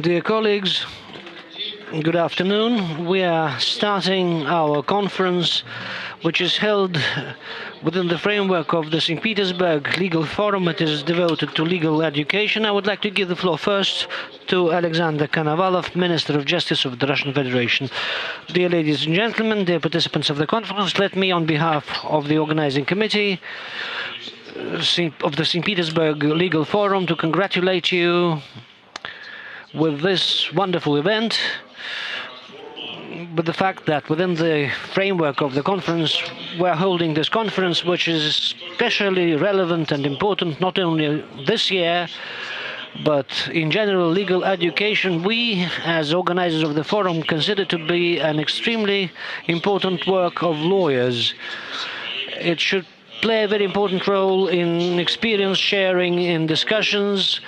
Dear colleagues, good afternoon. We are starting our conference, which is held within the framework of the St. Petersburg Legal Forum. It is devoted to legal education. I would like to give the floor first to Alexander Konovalov, Minister of Justice of the Russian Federation. Dear ladies and gentlemen, dear participants of the conference, let me, on behalf of the organizing committee of the St. Petersburg Legal Forum, to congratulate you with this wonderful event, with the fact that within the framework of the conference, we're holding this conference, which is especially relevant and important not only this year, but in general legal education. We, as organizers of the forum, consider to be an extremely important work of lawyers. It should play a very important role in experience sharing, in discussions,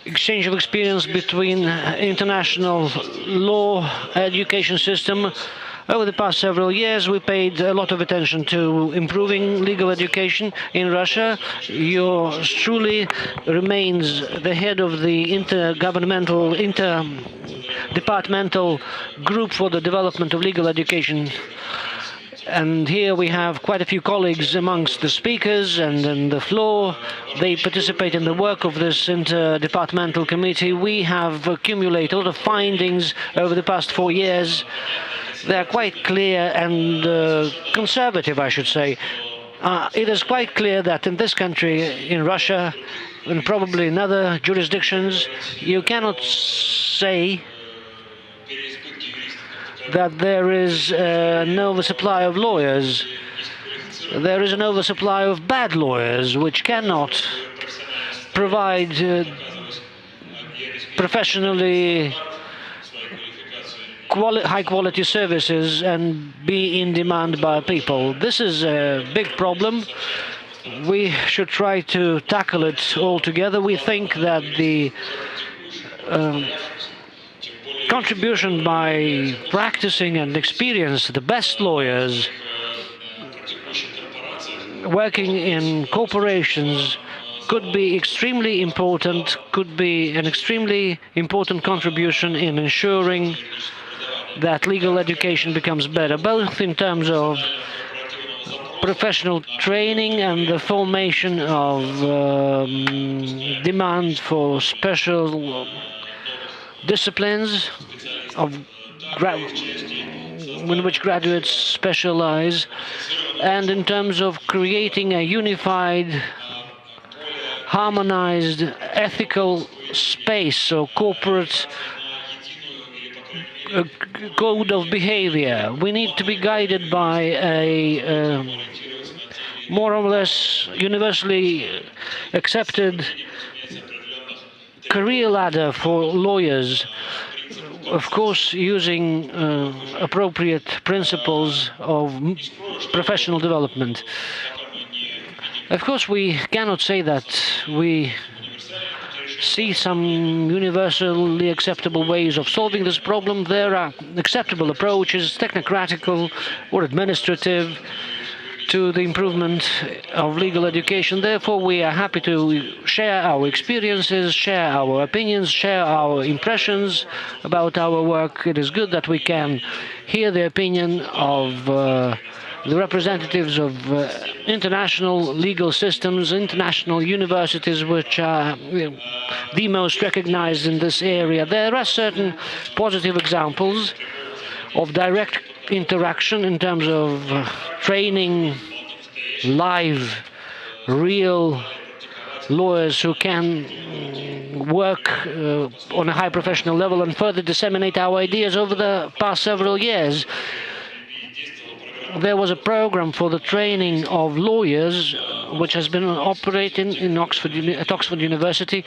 exchange of experience between international law education system. Over the past several years, we paid a lot of attention to improving legal education in Russia. Yours truly remains the head of the interdepartmental group for the development of legal education. And here we have quite a few colleagues amongst the speakers and on the floor. They participate in the work of this interdepartmental committee. We have accumulated a lot of findings over the past 4 years. They are quite clear and conservative, I should say. It is quite clear that in this country, in Russia, and probably in other jurisdictions, you cannot say that there is an oversupply of lawyers. There is an oversupply of bad lawyers which cannot provide professionally high-quality services and be in demand by people. This is a big problem. We should try to tackle it all together. We think that the contribution by practicing and experience, the best lawyers working in corporations, could be extremely important, could be an extremely important contribution in ensuring that legal education becomes better, both in terms of professional training and the formation of demand for special disciplines in which graduates specialize, and in terms of creating a unified, harmonized, ethical space or corporate code of behavior. We need to be guided by a more or less universally accepted career ladder for lawyers, of course using appropriate principles of professional development. Of course, we cannot say that we see some universally acceptable ways of solving this problem. There are acceptable approaches, technocratical or administrative, to the improvement of legal education. Therefore, we are happy to share our experiences, share our opinions, share our impressions about our work. It is good that we can hear the opinion of the representatives of international legal systems, international universities, which are the most recognized in this area. There are certain positive examples of direct interaction in terms of training live, real lawyers who can work on a high professional level and further disseminate our ideas. Over the past several years, there was a program for the training of lawyers which has been operating at Oxford University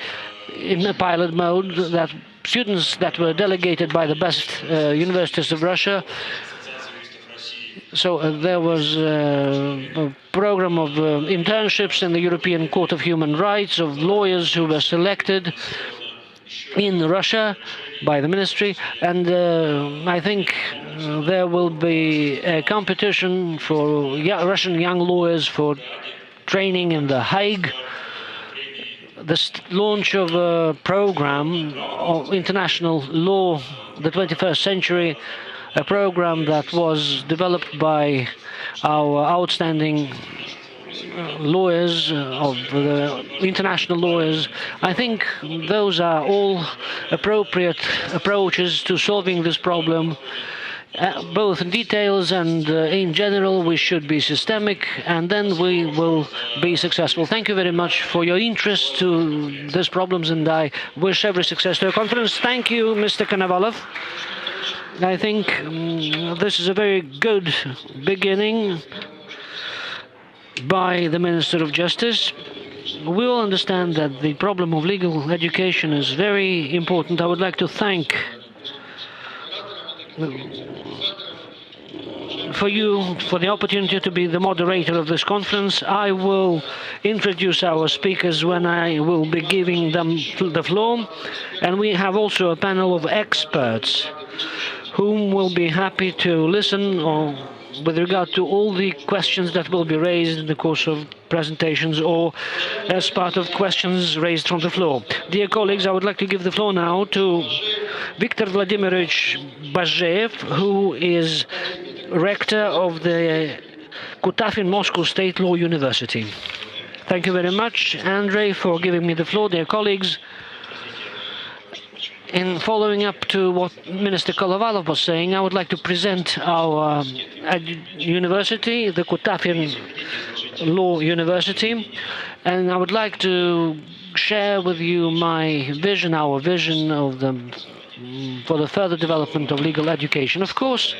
in a pilot mode, that students that were delegated by the best universities of Russia. So there was a program of internships in the European Court of Human Rights of lawyers who were selected in Russia by the ministry, and I think there will be a competition for Russian young lawyers for training in The Hague the launch of a program of international law, the 21st century, a program that was developed by our outstanding lawyers of the international lawyers. I think those are all appropriate approaches to solving this problem. Both in details and in general, we should be systemic, and then we will be successful. Thank you very much for your interest to these problems, and I wish every success to your conference. Thank you, Mr. Konovalov. I think this is a very good beginning by the Minister of Justice. We all understand that the problem of legal education is very important. I would like to thank you for the opportunity to be the moderator of this conference. I will introduce our speakers when I will be giving them the floor. And we have also a panel of experts whom will be happy to listen with regard to all the questions that will be raised in the course of presentations or as part of questions raised from the floor. Dear colleagues, I would like to give the floor now to Viktor Vladimirovich Bazheev, who is rector of the Kutafin Moscow State Law University. Thank you very much, Andrey, for giving me the floor. Dear colleagues, in following up to what Minister Konovalov was saying, I would like to present our university, the Kutafin Law University, and I would like to share with you my vision, our vision of for the further development of legal education. Of course,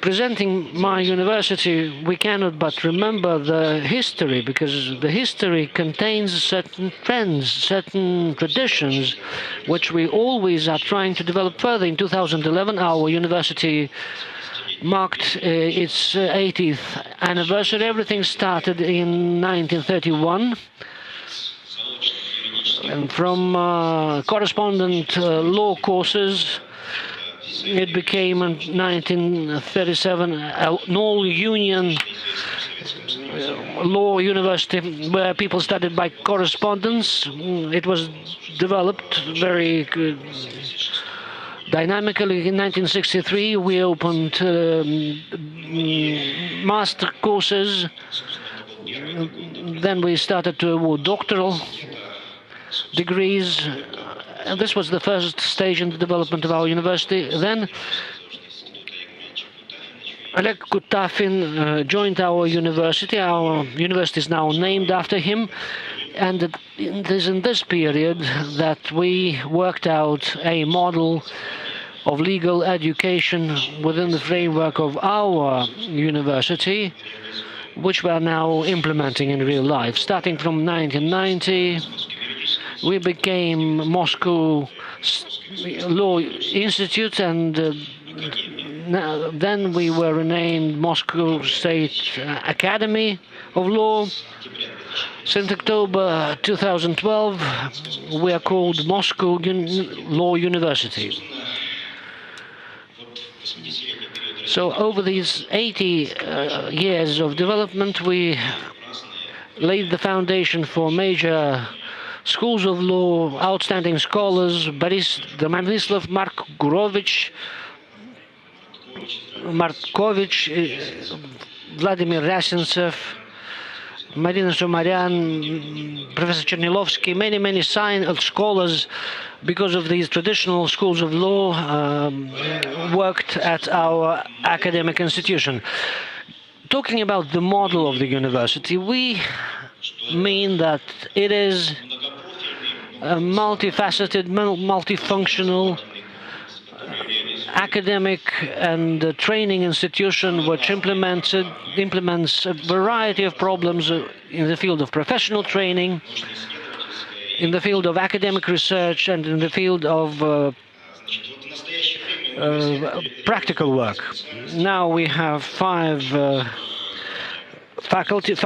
presenting my university, we cannot but remember the history, because the history contains certain trends, certain traditions, which we always are trying to develop further. In 2011, our university marked its 80th anniversary. Everything started in 1931. And from correspondent law courses, it became in 1937 an all-union law university where people studied by correspondence. It was developed very dynamically. In 1963, we opened master courses. Then we started to award doctoral degrees. And this was the first stage in the development of our university. Then Oleg Kutafin joined our university. Our university is now named after him. And it is in this period that we worked out a model of legal education within the framework of our university, which we are now implementing in real life. Starting from 1990, we became Moscow Law Institute, and then we were renamed Moscow State Academy of Law. Since October 2012, we are called Moscow Law University. So over these 80 years of development, we laid the foundation for major schools of law, outstanding scholars, Boris Domanislav, Markovich, Vladimir Rasintsev, Marina Somaryan, Professor Chernilovsky, many scholars, because of these traditional schools of law, worked at our academic institution. Talking about the model of the university, we mean that it is a multifaceted, multifunctional academic and training institution which implements a variety of problems in the field of professional training, in the field of academic research, and in the field of practical work. Now we have five faculties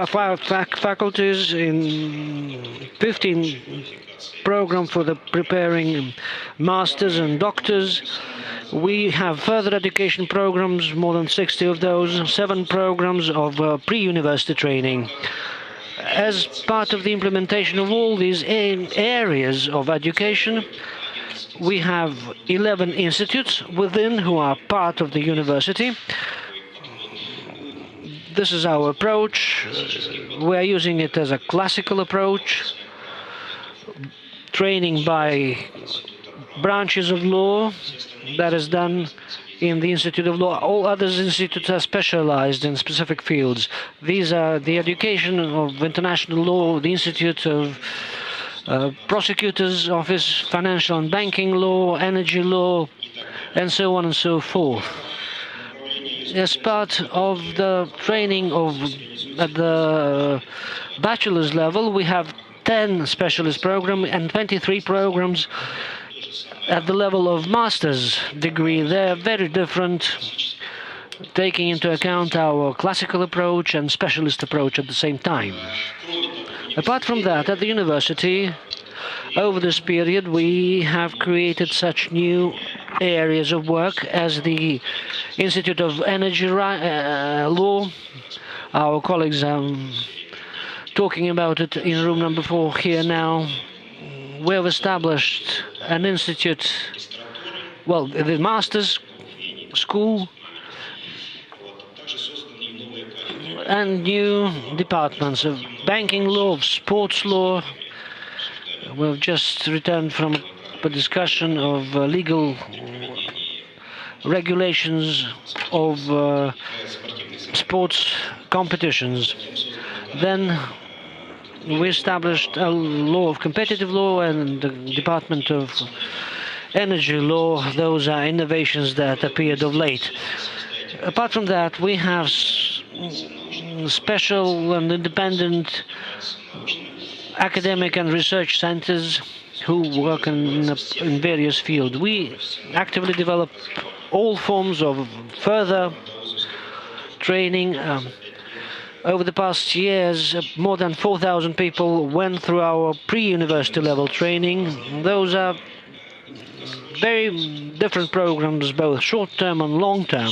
in 15 program for the preparing masters and doctors. We have further education programs, more than 60 of those, 7 programs of pre-university training. As part of the implementation of all these areas of education, we have 11 institutes within who are part of the university. This is our approach. We are using it as a classical approach, training by branches of law that is done in the Institute of Law. All other institutes are specialized in specific fields. These are the education of international law, the Institute of Prosecutor's Office, financial and banking law, energy law, and so on and so forth. As part of the training at the bachelor's level, we have 10 specialist programs and 23 programs at the level of master's degree. They're very different, taking into account our classical approach and specialist approach at the same time. Apart from that, at the university, over this period, we have created such new areas of work as the Institute of Energy Law. Our colleagues are talking about it in room number 4 here now. We have established an institute, well, the master's school, and new departments of banking law, of sports law. We've just returned from a discussion of legal regulations of sports competitions. Then we established a law of competitive law and the Department of Energy Law. Those are innovations that appeared of late. Apart from that, we have special and independent academic and research centers who work in various fields. We actively develop all forms of further training. Over the past years, more than 4,000 people went through our pre-university level training. Those are very different programs, both short-term and long-term.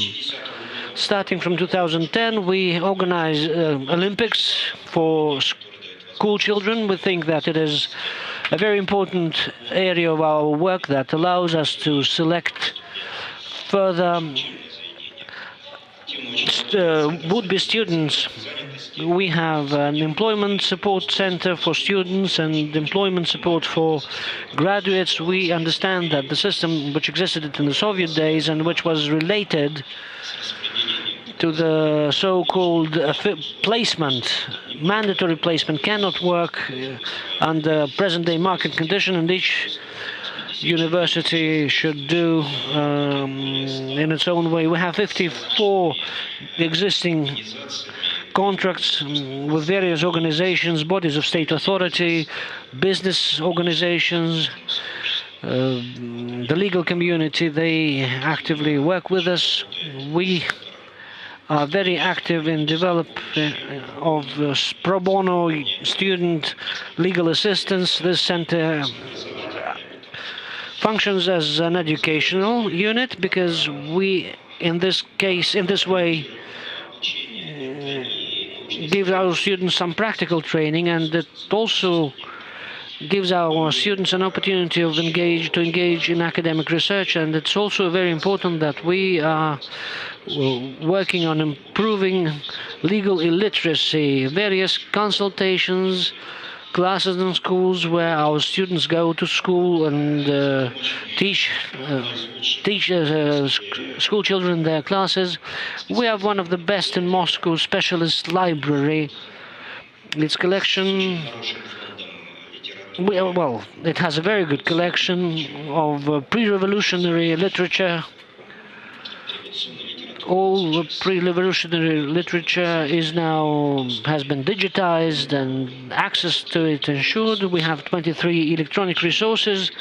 Starting from 2010, we organize Olympics for school children. We think that it is a very important area of our work that allows us to select further would-be students. We have an employment support center for students and employment support for graduates. We understand that the system which existed in the Soviet days and which was related to the so-called placement, mandatory placement, cannot work under present-day market condition, and each university should do in its own way. We have 54 existing contracts with various organizations, bodies of state authority, business organizations, the legal community. They actively work with us. We are very active in development of pro bono student legal assistance. This center functions as an educational unit because we, in this way, give our students some practical training, and it also gives our students an opportunity to engage in academic research. And it's also very important that we are working on improving legal illiteracy, various consultations, classes in schools where our students go to school and teach school children their classes. We have one of the best in Moscow specialist library. Its collection, well, it has a very good collection of pre-revolutionary literature. All the pre-revolutionary literature has been digitized and access to it ensured. We have 23 electronic resources,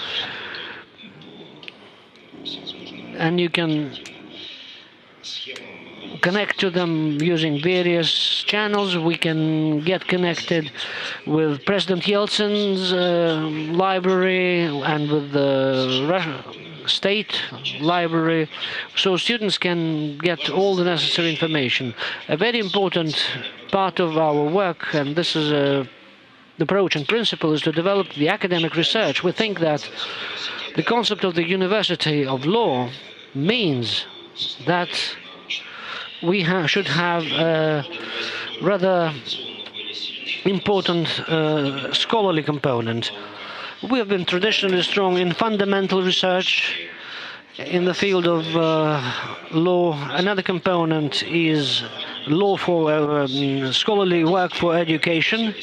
and you can connect to them using various channels. We can get connected with President Yeltsin's library and with the state library, so students can get all the necessary information. A very important part of our work, and this is the approach and principle, is to develop the academic research. We think that the concept of the University of Law means that we should have a rather important scholarly component. We have been traditionally strong in fundamental research in the field of law. Another component is law for scholarly work for education,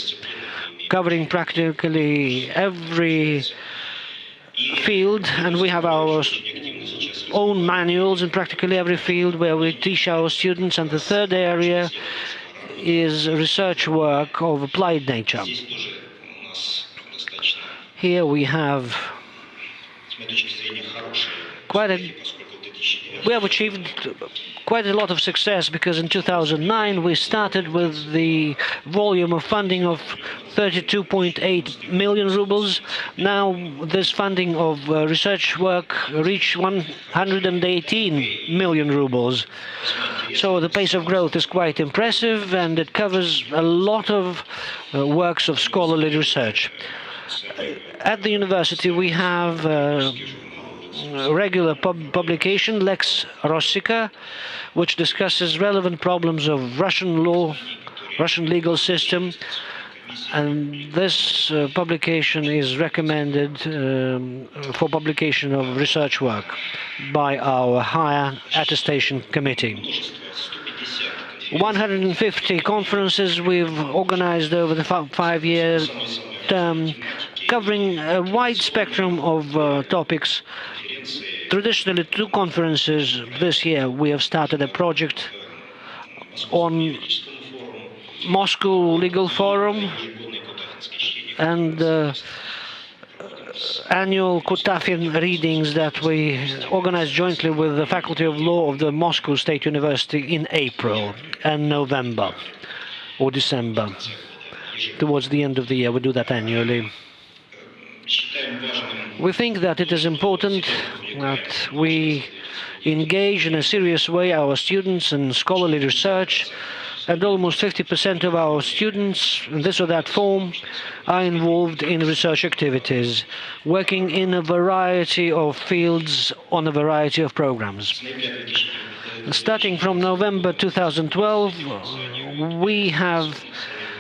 covering practically every field, and we have our own manuals in practically every field where we teach our students. And the third area is research work of applied nature. Here we have we have achieved quite a lot of success, because in 2009 we started with the volume of funding of 32.8 million rubles. Now this funding of research work reached 118 million rubles. So the pace of growth is quite impressive, and it covers a lot of works of scholarly research. At the university we have regular publication, Lex Rossica, which discusses relevant problems of Russian law, Russian legal system, and this publication is recommended for publication of research work by our higher attestation committee. 150 conferences we've organized over the 5-year term, covering a wide spectrum of topics. Traditionally, 2 conferences. This year we have started a project on Moscow Legal Forum and annual Kutafin readings that we organized jointly with the Faculty of Law of the Moscow State University in April and November or December. Towards the end of the year, we do that annually. We think that it is important that we engage in a serious way our students in scholarly research, and almost 50% of our students in this or that form are involved in research activities, working in a variety of fields on a variety of programs. Starting from November 2012, we have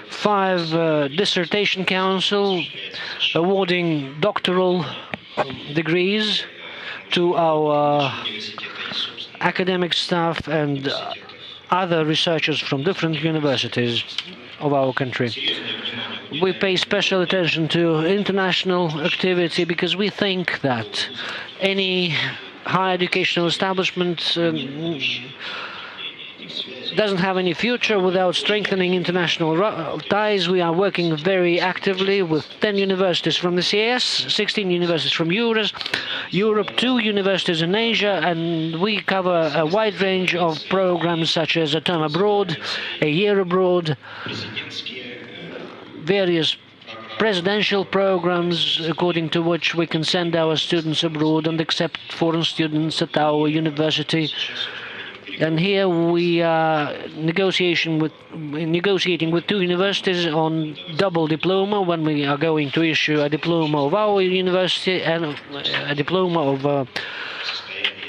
5 dissertation council awarding doctoral degrees to our academic staff and other researchers from different universities of our country. We pay special attention to international activity because we think that any higher educational establishment doesn't have any future without strengthening international ties. We are working very actively with 10 universities from the CIS, 16 universities from Europe, 2 universities in Asia, and we cover a wide range of programs such as a term abroad, a year abroad, various presidential programs according to which we can send our students abroad and accept foreign students at our university. And here we are negotiating with 2 universities on double diploma, when we are going to issue a diploma of our university and a diploma of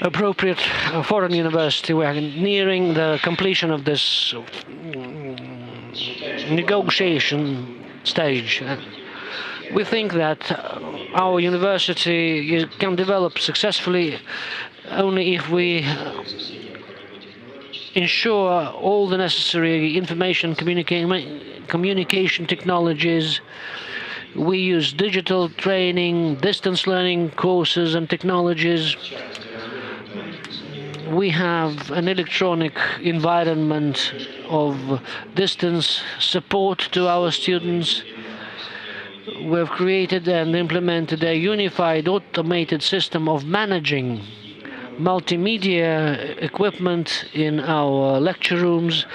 appropriate foreign university. We are nearing the completion of this negotiation stage. We think that our university can develop successfully only if we ensure all the necessary information communication technologies. We use digital training, distance learning courses and technologies. We have an electronic environment of distance support to our students. We have created and implemented a unified automated system of managing multimedia equipment in our lecture rooms,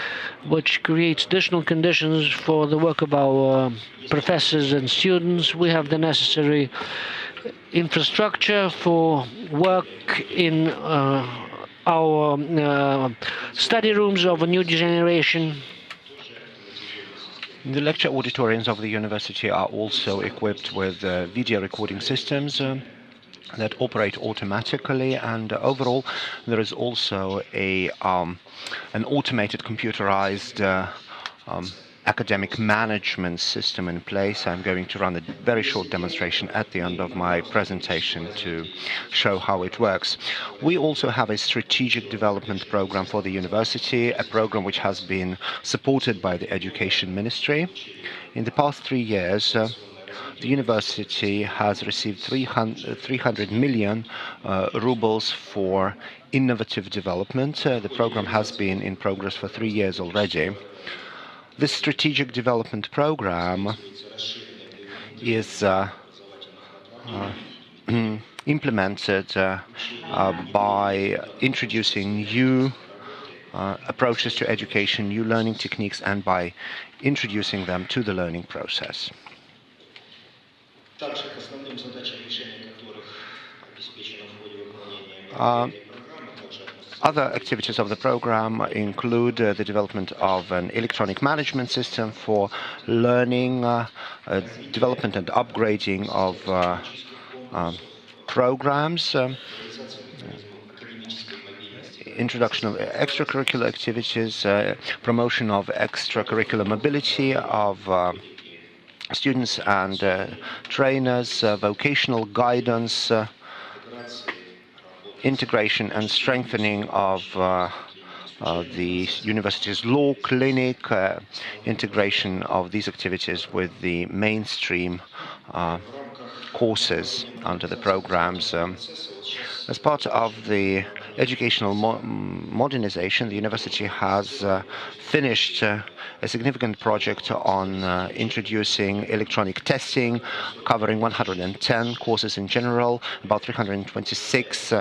which creates additional conditions for the work of our professors and students. We have the necessary infrastructure for work in our study rooms of a new generation. The lecture auditoriums of the university are also equipped with video recording systems that operate automatically, and overall there is also an automated computerized academic management system in place. I'm going to run a very short demonstration at the end of my presentation to show how it works. We also have a strategic development program for the university, a program which has been supported by the Education Ministry. In the past 3 years, the university has received 300 million rubles for innovative development. The program has been in progress for 3 years already. This strategic development program is implemented by introducing new approaches to education, new learning techniques, and by introducing them to the learning process. Other activities of the program include the development of an electronic management system for learning, development and upgrading of programs, introduction of extracurricular activities, promotion of extracurricular mobility of students and trainers, vocational guidance, integration and strengthening of the university's law clinic, integration of these activities with the mainstream courses under the programs. As part of the educational modernization, the university has finished a significant project on introducing electronic testing, covering 110 courses in general. About 326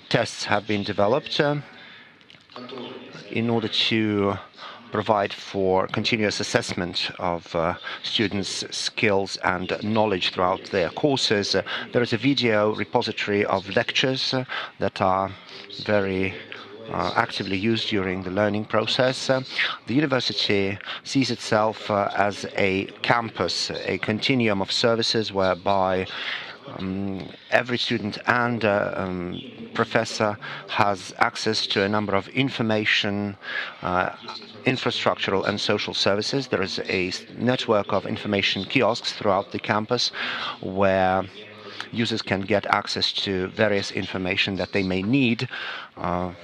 tests have been developed in order to provide for continuous assessment of students' skills and knowledge throughout their courses. There is a video repository of lectures that are very actively used during the learning process. The university sees itself as a campus, a continuum of services whereby every student and professor has access to a number of information, infrastructural and social services. There is a network of information kiosks throughout the campus where users can get access to various information that they may need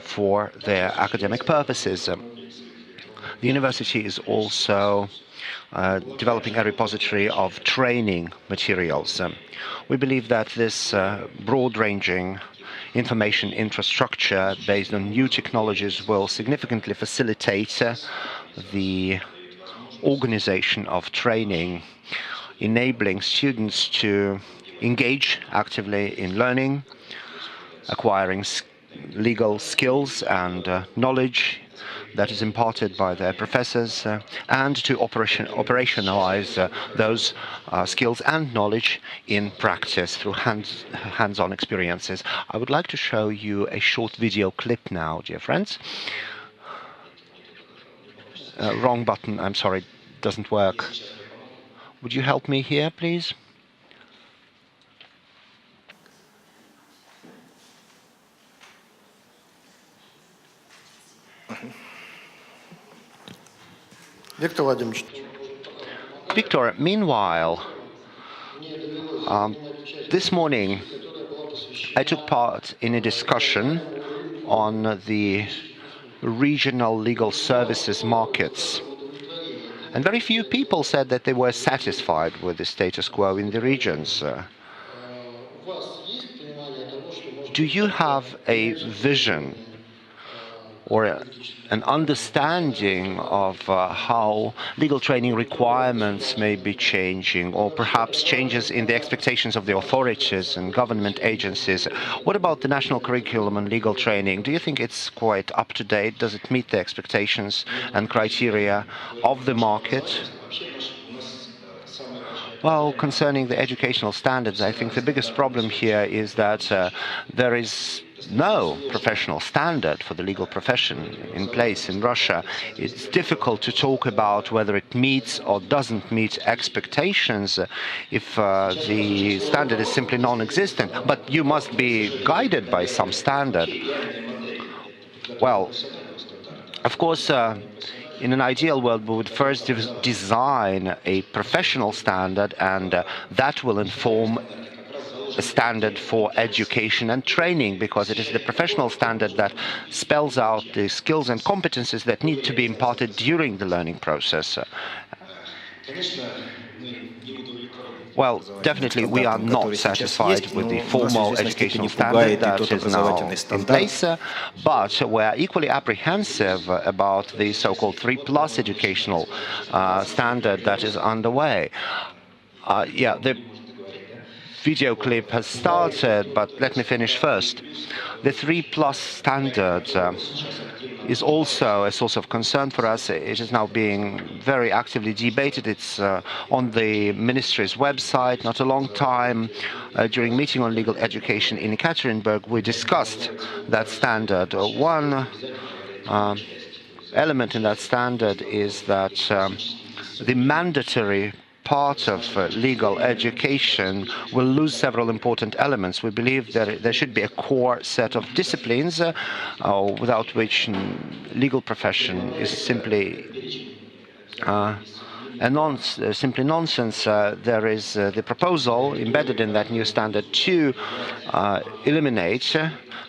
for their academic purposes. The university is also developing a repository of training materials. We believe that this broad-ranging information infrastructure based on new technologies will significantly facilitate the organization of training, enabling students to engage actively in learning, acquiring legal skills and knowledge that is imparted by their professors, and to operationalize those skills and knowledge in practice through hands-on experiences. I would like to show you a short video clip now, dear friends. Wrong button, I'm sorry, doesn't work. Would you help me here, please? Victor, meanwhile, this morning I took part in a discussion on the regional legal services markets. And very few people said that they were satisfied with the status quo in the regions. Do you have a vision or an understanding of how legal training requirements may be changing, or perhaps changes in the expectations of the authorities and government agencies? What about the national curriculum on legal training? Do you think it's quite up to date? Does it meet the expectations and criteria of the market? Well, concerning the educational standards, I think the biggest problem here is that there is no professional standard for the legal profession in place in Russia. It's difficult to talk about whether it meets or doesn't meet expectations if the standard is simply non-existent. But you must be guided by some standard. Well, of course, in an ideal world, we would first design a professional standard, and that will inform a standard for education and training, because it is the professional standard that spells out the skills and competences that need to be imparted during the learning process. Well, definitely we are not satisfied with the formal educational standard that is now in place, but we are equally apprehensive about the so-called 3+ educational standard that is underway. The video clip has started, but let me finish first. The 3+ standard is also a source of concern for us. It is now being very actively debated. It's on the ministry's website. Not a long time during meeting on legal education in Ekaterinburg, we discussed that standard. One element in that standard is that the mandatory part of legal education will lose several important elements. We believe that there should be a core set of disciplines without which legal profession is simply simply nonsense. There is the proposal embedded in that new standard to eliminate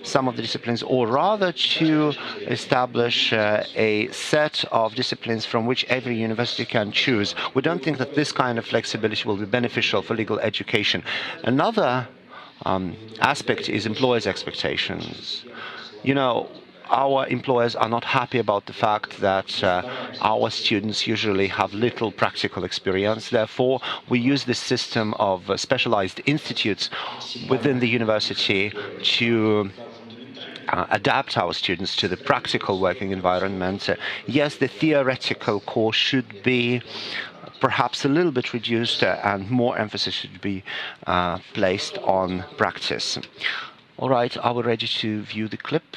some of the disciplines, or rather to establish a set of disciplines from which every university can choose. We don't think that this kind of flexibility will be beneficial for legal education. Another aspect is employers' expectations. You know, our employers are not happy about the fact that our students usually have little practical experience. Therefore, we use this system of specialized institutes within the university to adapt our students to the practical working environment. Yes, the theoretical course should be perhaps a little bit reduced and more emphasis should be placed on practice. All right, are we ready to view the clip?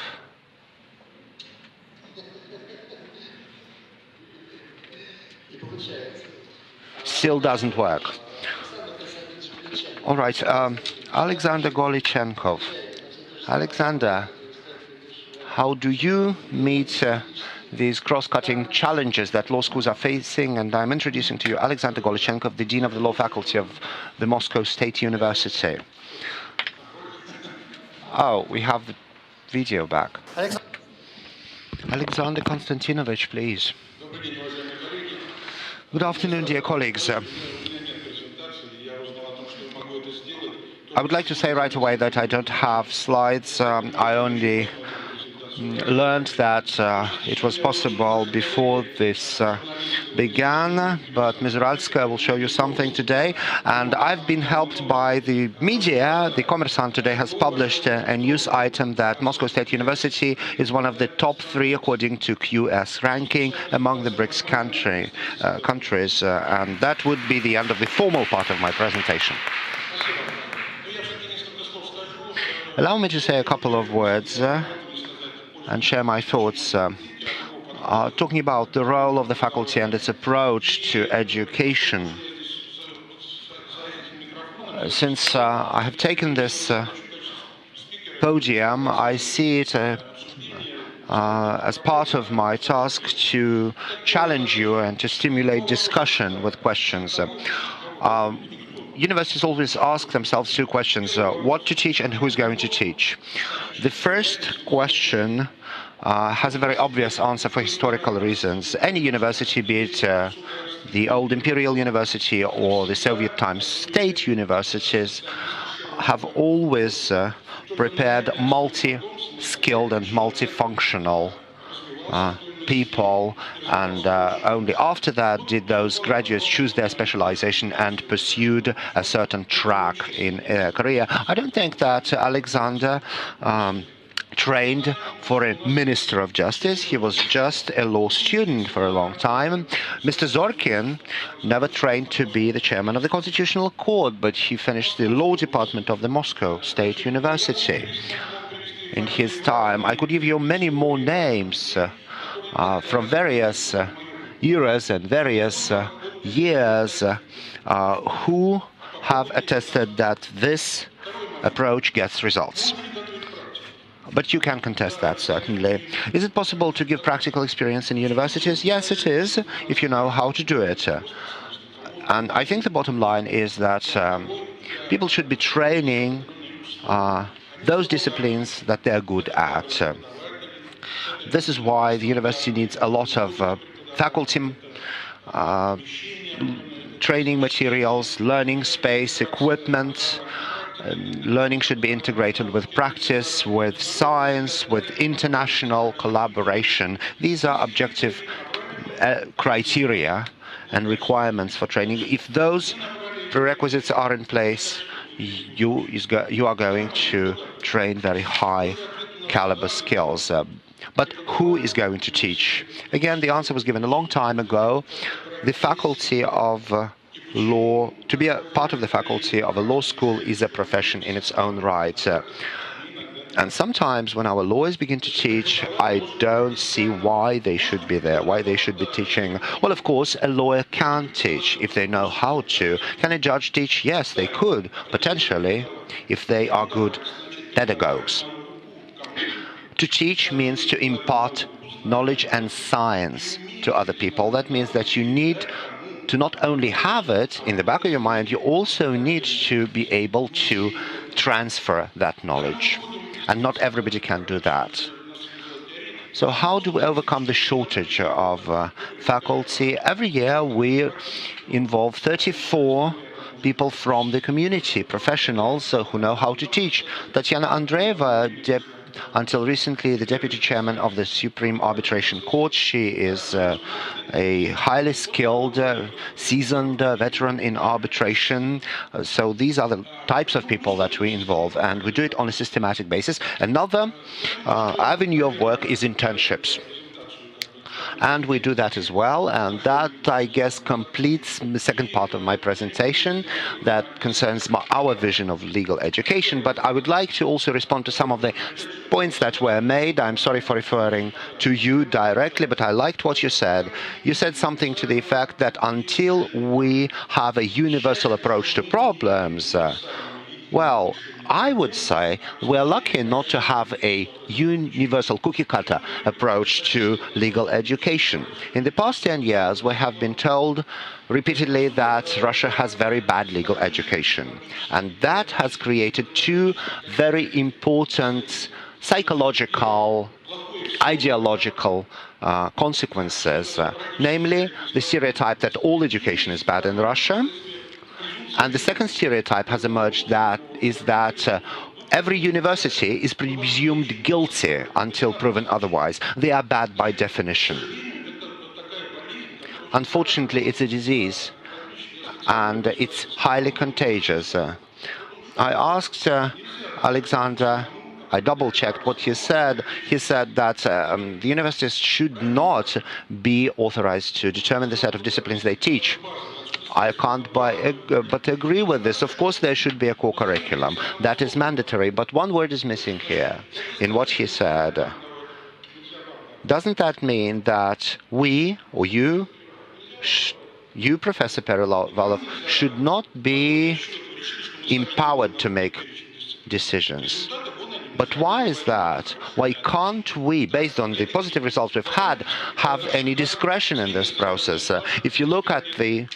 Still doesn't work. All right, Alexander Golichenkov. Alexander, how do you meet these cross-cutting challenges that law schools are facing? And I'm introducing to you Alexander Golichenkov, the Dean of the Law Faculty of the Moscow State University. Oh, we have the video back. Alexander Konstantinovich, please. Good afternoon, dear colleagues. I would like to say right away that I don't have slides. I only learned that it was possible before this began, but Ms. Ralska will show you something today. And I've been helped by the media. The Kommersant today has published a news item that Moscow State University is one of the top 3 according to QS ranking among the BRICS countries. And that would be the end of the formal part of my presentation. Allow me to say a couple of words and share my thoughts talking about the role of the faculty and its approach to education. Since I have taken this podium, I see it as part of my task to challenge you and to stimulate discussion with questions. Universities always ask themselves 2 questions, what to teach and who's going to teach. The first question has a very obvious answer for historical reasons. Any university, be it the old imperial university or the Soviet times state universities, have always prepared multi-skilled and multifunctional people, and only after that did those graduates choose their specialization and pursued a certain track in career. I don't think that Alexander trained for a Minister of Justice. He was just a law student for a long time. Mr. Zorkin never trained to be the chairman of the Constitutional Court, but he finished the law department of the Moscow State University. In his time, I could give you many more names from various eras and various years who have attested that this approach gets results. But you can contest that, certainly. Is it possible to give practical experience in universities? Yes, it is, if you know how to do it. And I think the bottom line is that people should be training those disciplines that they're good at. This is why the university needs a lot of faculty, training materials, learning space, equipment. Learning should be integrated with practice, with science, with international collaboration. These are objective criteria and requirements for training. If those prerequisites are in place, you are going to train very high caliber skills. But who is going to teach? Again, the answer was given a long time ago. The faculty of law, to be a part of the faculty of a law school is a profession in its own right. And sometimes when our lawyers begin to teach, I don't see why they should be there, why they should be teaching. Well, of course, a lawyer can teach if they know how to. Can a judge teach? Yes, they could, potentially, if they are good pedagogues. To teach means to impart knowledge and science to other people. That means that you need to not only have it in the back of your mind, you also need to be able to transfer that knowledge. And not everybody can do that. So how do we overcome the shortage of faculty? Every year we involve 34 people from the community, professionals who know how to teach. Tatiana Andreeva, until recently the deputy chairman of the Supreme Arbitration Court. She is a highly skilled, seasoned veteran in arbitration. So these are the types of people that we involve, and we do it on a systematic basis. Another avenue of work is internships. And we do that as well, and that, I guess, completes the second part of my presentation that concerns our vision of legal education. But I would like to also respond to some of the points that were made. I'm sorry for referring to you directly, but I liked what you said. You said something to the effect that until we have a universal approach to problems, well, I would say we're lucky not to have a universal cookie-cutter approach to legal education. In the past 10 years, we have been told repeatedly that Russia has very bad legal education. And that has created two very important psychological, ideological consequences. Namely, the stereotype that all education is bad in Russia. And the second stereotype has emerged that every university is presumed guilty until proven otherwise. They are bad by definition. Unfortunately, it's a disease, and it's highly contagious. I asked Alexander, I double-checked what he said. He said that the universities should not be authorized to determine the set of disciplines they teach. I can't but agree with this. Of course, there should be a core curriculum. That is mandatory, but one word is missing here in what he said. Doesn't that mean that we, or you, Professor Perivalov, should not be empowered to make decisions? But why is that? Why can't we, based on the positive results we've had, have any discretion in this process? If you look at the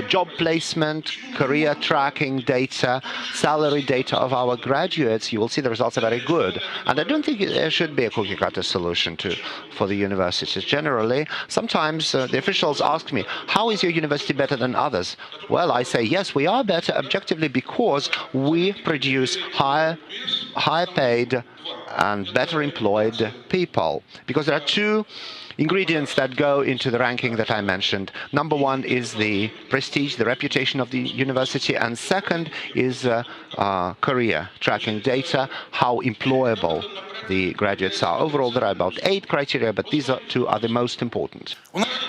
job placement, career tracking data, salary data of our graduates, you will see the results are very good. And I don't think there should be a cookie-cutter solution for the universities. Generally, sometimes the officials ask me, how is your university better than others? Well, I say, yes, we are better objectively because we produce higher-paid and better employed people. Because there are two ingredients that go into the ranking that I mentioned. Number one is the prestige, the reputation of the university, and second is career tracking data, how employable the graduates are. Overall, there are about 8 criteria, but these two are the most important.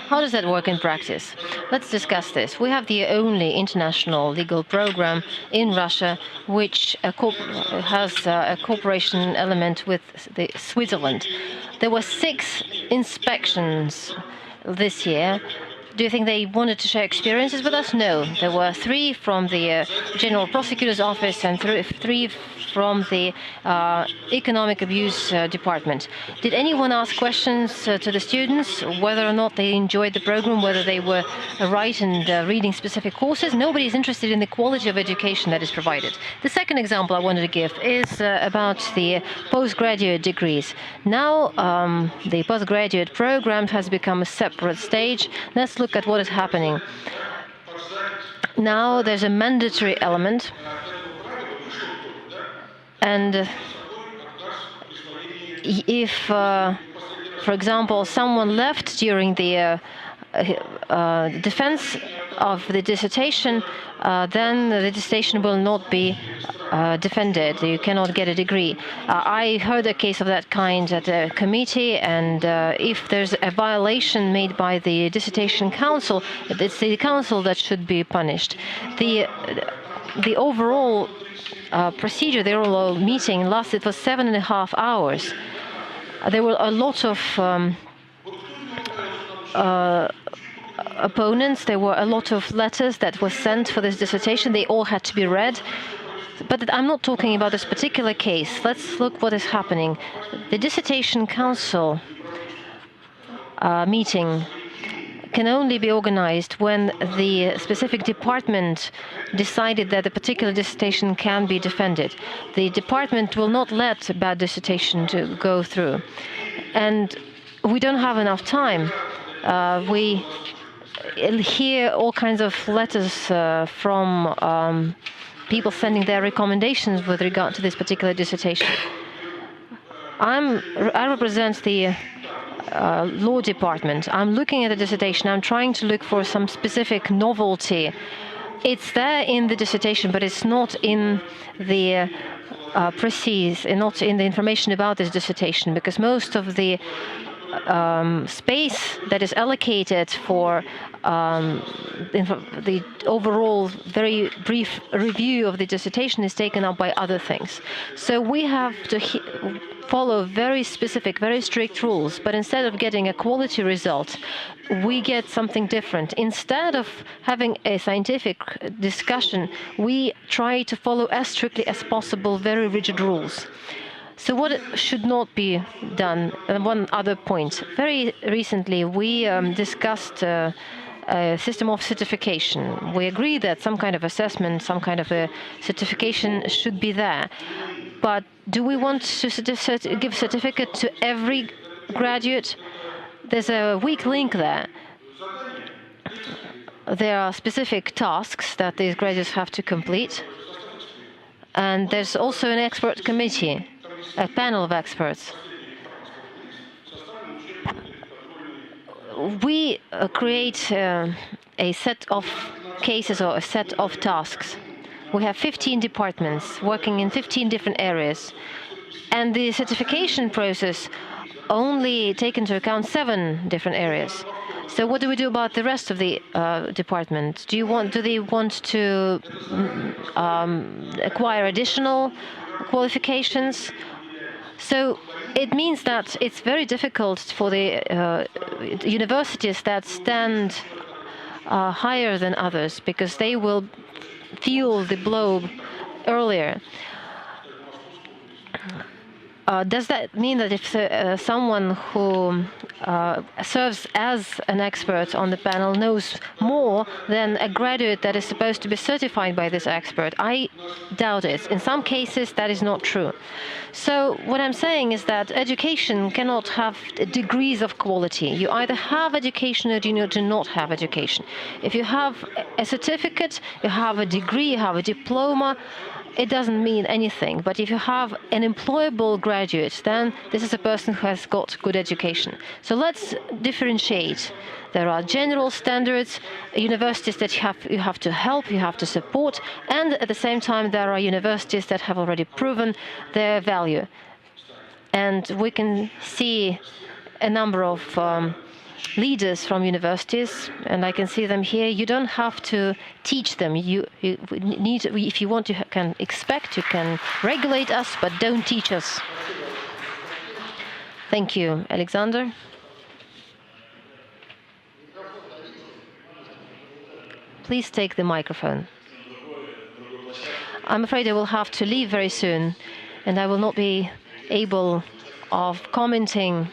How does that work in practice? Let's discuss this. We have the only international legal program in Russia which has a cooperation element with Switzerland. There were 6 inspections this year. Do you think they wanted to share experiences with us? No. There were 3 from the General Prosecutor's Office and 3 from the Economic Abuse Department. Did anyone ask questions to the students, whether or not they enjoyed the program, whether they were right in reading specific courses? Nobody is interested in the quality of education that is provided. The second example I wanted to give is about the postgraduate degrees. Now the postgraduate program has become a separate stage. Let's look at what is happening. Now there's a mandatory element. And if, for example, someone left during the defense of the dissertation, then the dissertation will not be defended. You cannot get a degree. I heard a case of that kind at a committee, and if there's a violation made by the dissertation council, it's the council that should be punished. The overall procedure, the overall meeting lasted for 7.5 hours. There were a lot of opponents. There were a lot of letters that were sent for this dissertation. They all had to be read. But I'm not talking about this particular case. Let's look what is happening. The dissertation council meeting can only be organized when the specific department decided that a particular dissertation can be defended. The department will not let a bad dissertation to go through. And we don't have enough time. We hear all kinds of letters from people sending their recommendations with regard to this particular dissertation. I represent the law department. I'm looking at the dissertation. I'm trying to look for some specific novelty. It's there in the dissertation, but it's not in the proceeds, and not in the information about this dissertation, because most of the space that is allocated for the overall very brief review of the dissertation is taken up by other things. So we have to follow very specific, very strict rules, but instead of getting a quality result, we get something different. Instead of having a scientific discussion, we try to follow as strictly as possible very rigid rules. So what should not be done? One other point. Very recently, we discussed a system of certification. We agree that some kind of assessment, some kind of a certification should be there. But do we want to give certificate to every graduate? There's a weak link there. There are specific tasks that these graduates have to complete. And there's also an expert committee, a panel of experts. We create a set of cases or a set of tasks. We have 15 departments working in 15 different areas. And the certification process only takes into account 7 different areas. So what do we do about the rest of the department? Do they want to acquire additional qualifications? So it means that it's very difficult for the universities that stand higher than others, because they will feel the blow earlier. Does that mean that if someone who serves as an expert on the panel knows more than a graduate that is supposed to be certified by this expert? I doubt it. In some cases, that is not true. So what I'm saying is that education cannot have degrees of quality. You either have education or you do not have education. If you have a certificate, you have a degree, you have a diploma, it doesn't mean anything. But if you have an employable graduate, then this is a person who has got good education. So let's differentiate. There are general standards, universities that you have to help, you have to support, and at the same time there are universities that have already proven their value. And we can see a number of leaders from universities, and I can see them here. You don't have to teach them. You need, if you want, you can expect, you can regulate us, but don't teach us. Thank you, Alexander. Please take the microphone. I'm afraid I will have to leave very soon, and I will not be able of commenting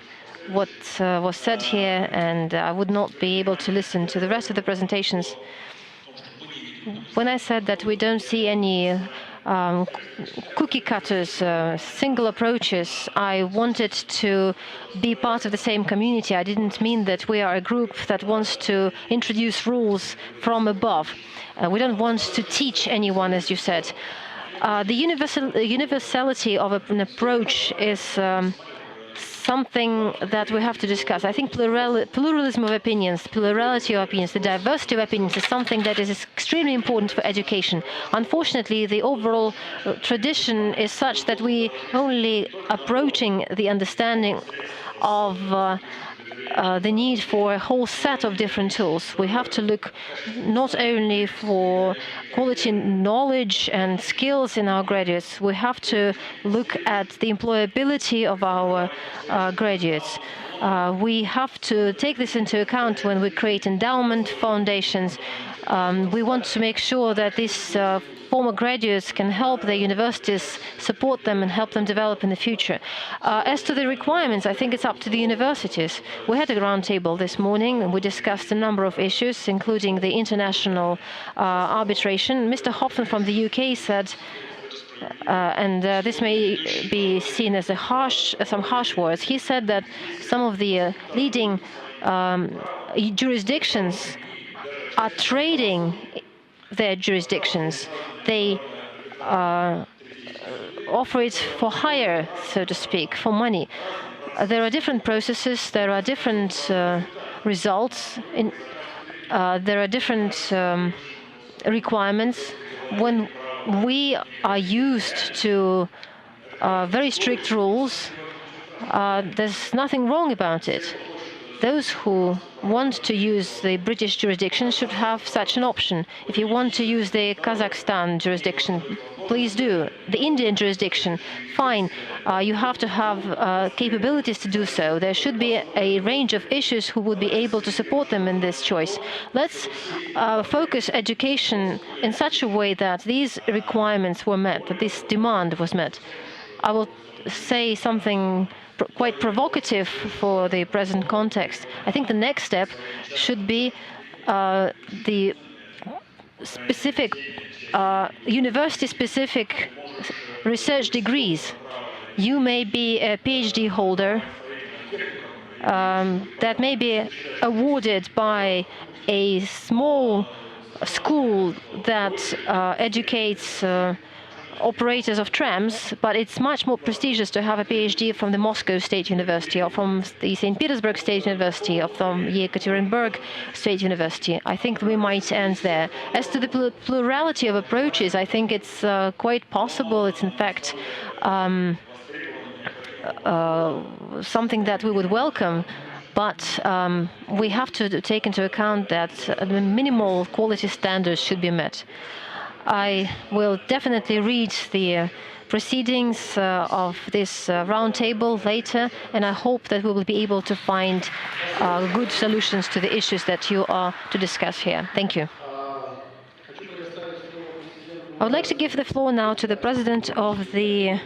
what was said here, and I would not be able to listen to the rest of the presentations. When I said that we don't see any cookie cutters, single approaches, I wanted to be part of the same community. I didn't mean that we are a group that wants to introduce rules from above. We don't want to teach anyone, as you said. The universality of an approach is something that we have to discuss. I think pluralism of opinions, plurality of opinions, the diversity of opinions is something that is extremely important for education. Unfortunately, the overall tradition is such that we only approaching the understanding of the need for a whole set of different tools. We have to look not only for quality knowledge and skills in our graduates, we have to look at the employability of our graduates. We have to take this into account when we create endowment foundations. We want to make sure that these former graduates can help their universities, support them and help them develop in the future. As to the requirements, I think it's up to the universities. We had a roundtable this morning and we discussed a number of issues, including the international arbitration. Mr. Hopfen from the UK said, this may be seen as some harsh words. He said that some of the leading jurisdictions are trading their jurisdictions. They offer it for hire, so to speak, for money. There are different processes, there are different results, there are different requirements. When we are used to very strict rules, there's nothing wrong about it. Those who want to use the British jurisdiction should have such an option. If you want to use the Kazakhstan jurisdiction, please do. The Indian jurisdiction, fine. You have to have capabilities to do so. There should be a range of issues who would be able to support them in this choice. Let's focus education in such a way that these requirements were met, that this demand was met. I will say something quite provocative for the present context. I think the next step should be the specific, university-specific research degrees. You may be a PhD holder that may be awarded by a small school that educates operators of trams, but it's much more prestigious to have a PhD from the Moscow State University or from the St. Petersburg State University or from Yekaterinburg State University. I think we might end there. As to the plurality of approaches, I think it's quite possible. It's in fact something that we would welcome. But we have to take into account that the minimal quality standards should be met. I will definitely read the proceedings of this roundtable later, and I hope that we will be able to find good solutions to the issues that you are to discuss here. Thank you. I would like to give the floor now to the president of the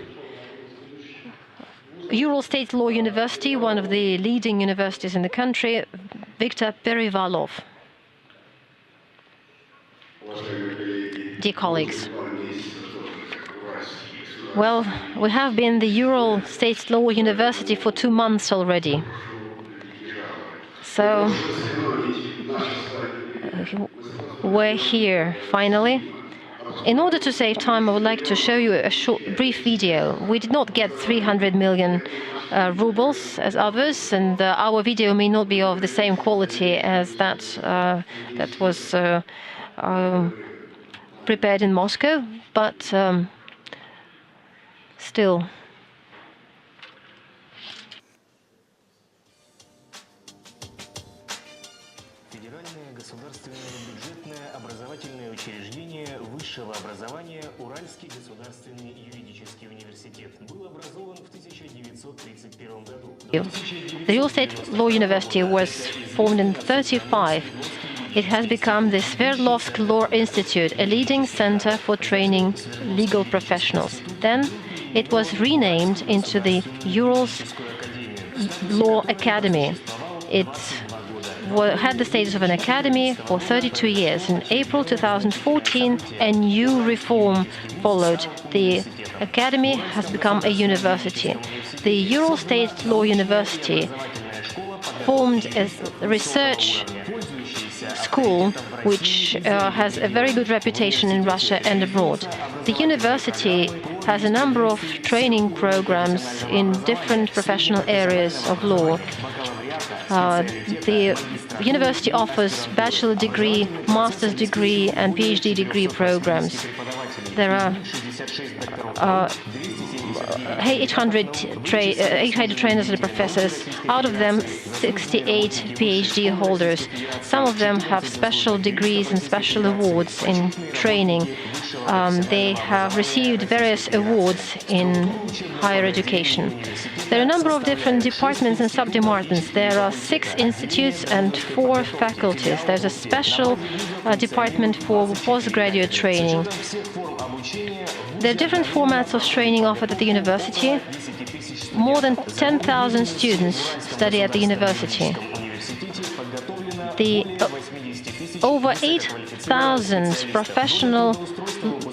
Ural State Law University, one of the leading universities in the country, Viktor Perivalov. Dear colleagues, well, we have been the Ural State Law University for 2 months already. So we're here finally. In order to save time, I would like to show you a brief video. We did not get 300 million rubles as others, and our video may not be of the same quality as that was prepared in Moscow, but still. учреждение высшего образования Уральский государственный юридический университет был образован в 1931 году. The Real Estate Law University was formed in 1935. It has become the Sverdlovsk Law Institute, a leading center for training legal professionals. Then it was renamed into the Urals Law Academy. It had the status of an academy for 32 years. In April 2014, a new reform followed. The academy has become a university. The Ural State Law University formed a research school which has a very good reputation in Russia and abroad. The university has a number of training programs in different professional areas of law. The university offers bachelor degree, master's degree, and PhD degree programs. There are 800 trainers and professors, out of them 68 PhD holders. Some of them have special degrees and special awards in training. They have received various awards in higher education. There are a number of different departments and sub-departments. There are 6 institutes and 4 faculties. There's a special department for postgraduate training. There are different formats of training offered at the university. More than 10,000 students study at the university. Over 8,000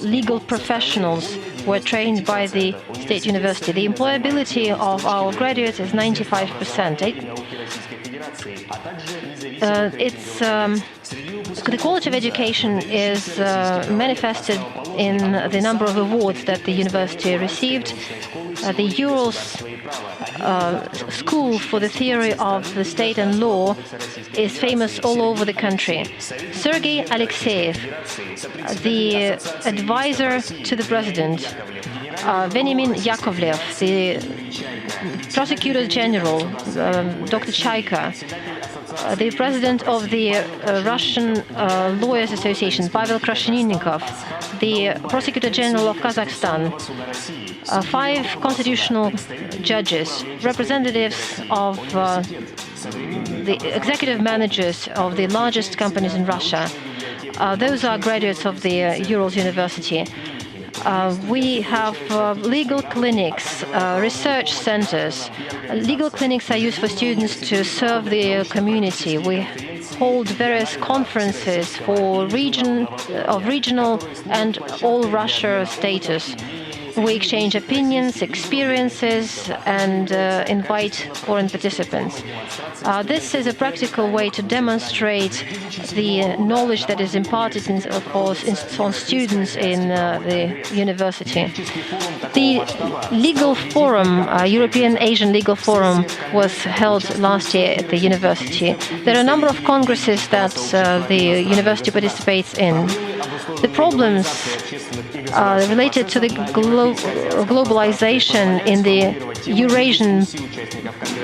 legal professionals were trained by the State University. The employability of our graduates is 95%. The quality of education is manifested in the number of awards that the university received. The Urals School for the Theory of the State and Law is famous all over the country. Sergei Alexeyev, the advisor to the president, Veniamin Yakovlev, the Prosecutor General, Dr. Chaika, the president of the Russian Lawyers Association, Pavel Krasheninnikov, the Prosecutor General of Kazakhstan, 5 constitutional judges, representatives of the executive managers of the largest companies in Russia. Those are graduates of the Urals University. We have legal clinics, research centers. Legal clinics are used for students to serve the community. We hold various conferences for regional and all Russia status. We exchange opinions, experiences, and invite foreign participants. This is a practical way to demonstrate the knowledge that is imparted on students in the university. The legal forum, European Asian Legal Forum, was held last year at the university. There are a number of congresses that the university participates in. The problems related to the globalization in the Eurasian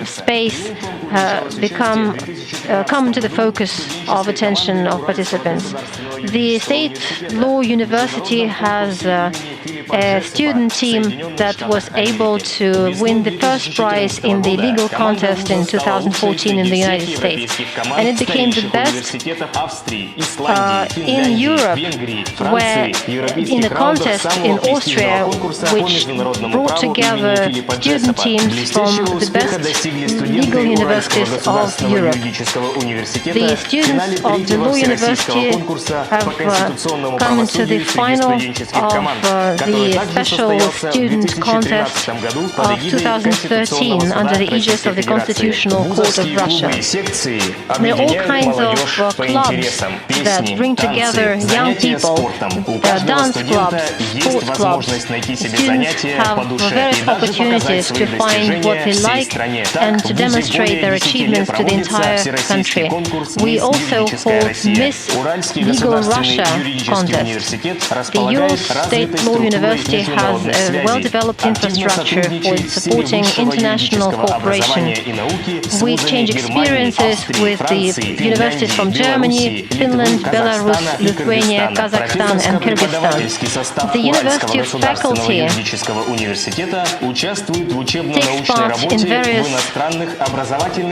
space come to the focus of attention of participants. The State Law University has a student team that was able to win the first prize in the legal contest in 2014 in the United States. And it became the best in Europe, where in a contest in Austria, which brought together student teams from the best legal universities of Europe. The students of the Law University have come into the final of the special student contest of 2013 under the aegis of the Constitutional Court of Russia. There are all kinds of clubs that bring together young people. There are dance clubs, sports clubs. Students have various opportunities to find what they like and to demonstrate their achievements to the entire country. We also hold Miss Legal Russia contest. The Ural State Law University has a well-developed infrastructure for supporting international cooperation. We exchange experiences with the universities from Germany, Finland, Belarus, Lithuania, Kazakhstan and Kyrgyzstan. The university faculty takes part in various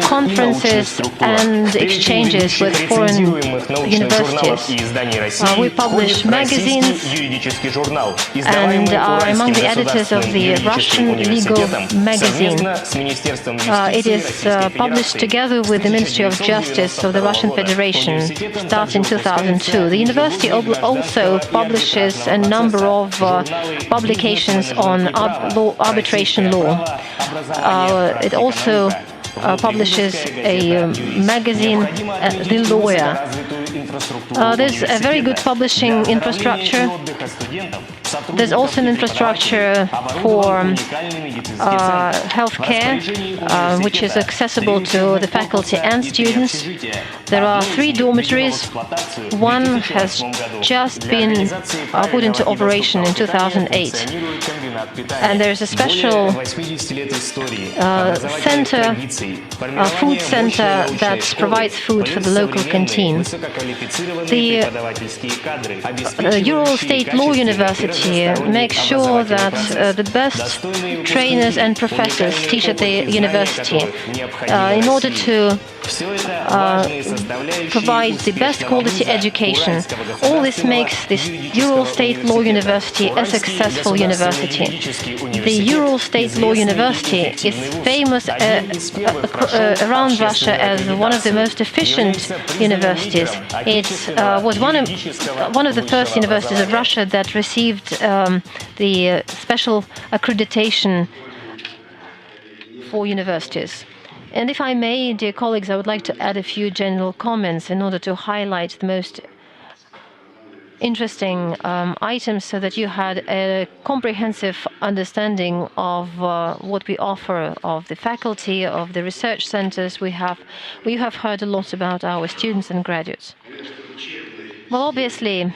conferences and exchanges with foreign universities. We publish magazines and are among the editors of the Russian Legal magazine. It is published together with the Ministry of Justice of the Russian Federation, starting 2002. The university also publishes a number of publications on arbitration law. It also publishes a magazine, The Lawyer. There's a very good publishing infrastructure. There's also an infrastructure for healthcare, which is accessible to the faculty and students. There are 3 dormitories. One has just been put into operation in 2008. And there's a special center, food center that provides food for the local canteen. The Ural State Law University makes sure that the best trainers and professors teach at the university in order to provide the best quality education. All this makes this Ural State Law University a successful university. The Ural State Law University is famous around Russia as one of the most efficient universities. It was one of the first universities of Russia that received the special accreditation for universities. And if I may, dear colleagues, I would like to add a few general comments in order to highlight the most interesting items so that you had a comprehensive understanding of what we offer, of the faculty, of the research centers we have. We have heard a lot about our students and graduates. Well, obviously,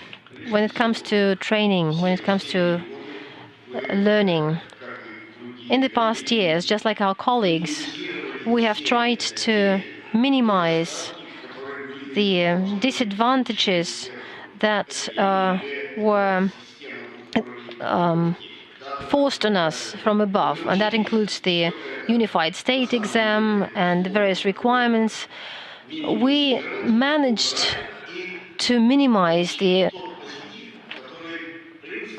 when it comes to training, when it comes to learning, in the past years, just like our colleagues, we have tried to minimize the disadvantages that were forced on us from above, and that includes the unified state exam and the various requirements. We managed to minimize the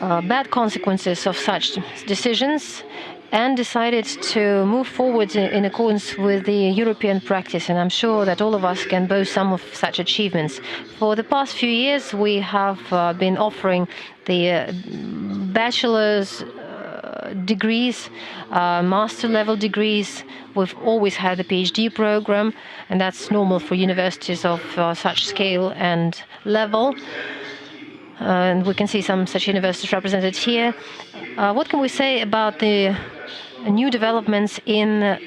bad consequences of such decisions and decided to move forward in accordance with the European practice. And I'm sure that all of us can boast some of such achievements. For the past few years, we have been offering the bachelor's degrees, master-level degrees. We've always had the PhD program, and that's normal for universities of such scale and level. And we can see some such universities represented here. What can we say about the new developments in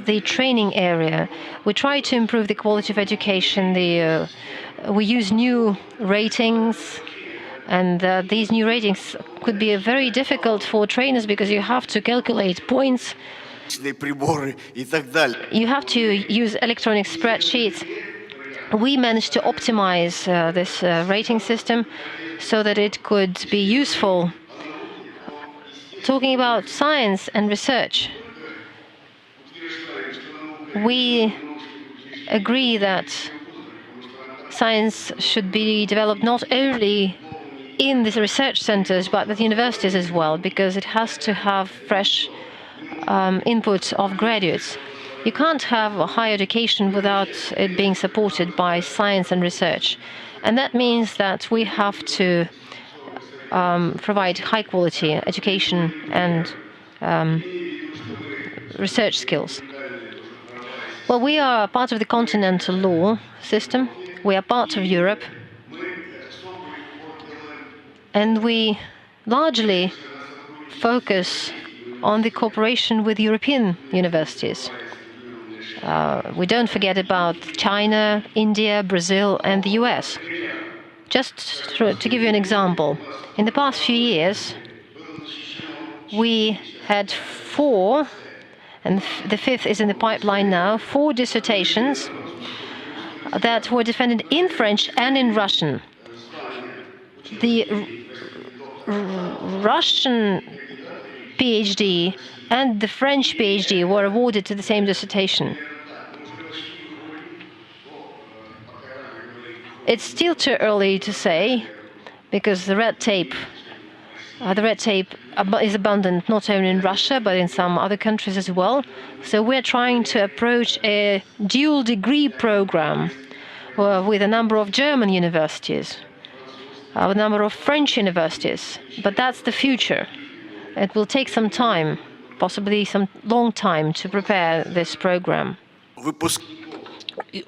the training area? We try to improve the quality of education. We use new ratings, and these new ratings could be very difficult for trainers because you have to calculate points. You have to use electronic spreadsheets. We managed to optimize this rating system so that it could be useful. Talking about science and research, we agree that science should be developed not only in the research centers but at universities as well, because it has to have fresh input of graduates. You can't have a higher education without it being supported by science and research. And that means that we have to provide high-quality education and research skills. Well, we are part of the continental law system. We are part of Europe. And we largely focus on the cooperation with European universities. We don't forget about China, India, Brazil, and the US. Just to give you an example, in the past few years, we had 4, and the 5th is in the pipeline now, 4 dissertations that were defended in French and in Russian. The Russian PhD and the French PhD were awarded to the same dissertation. It's still too early to say, because the red tape is abundant not only in Russia but in some other countries as well. So we're trying to approach a dual degree program with a number of German universities, a number of French universities. But that's the future. It will take some time, possibly some long time, to prepare this program.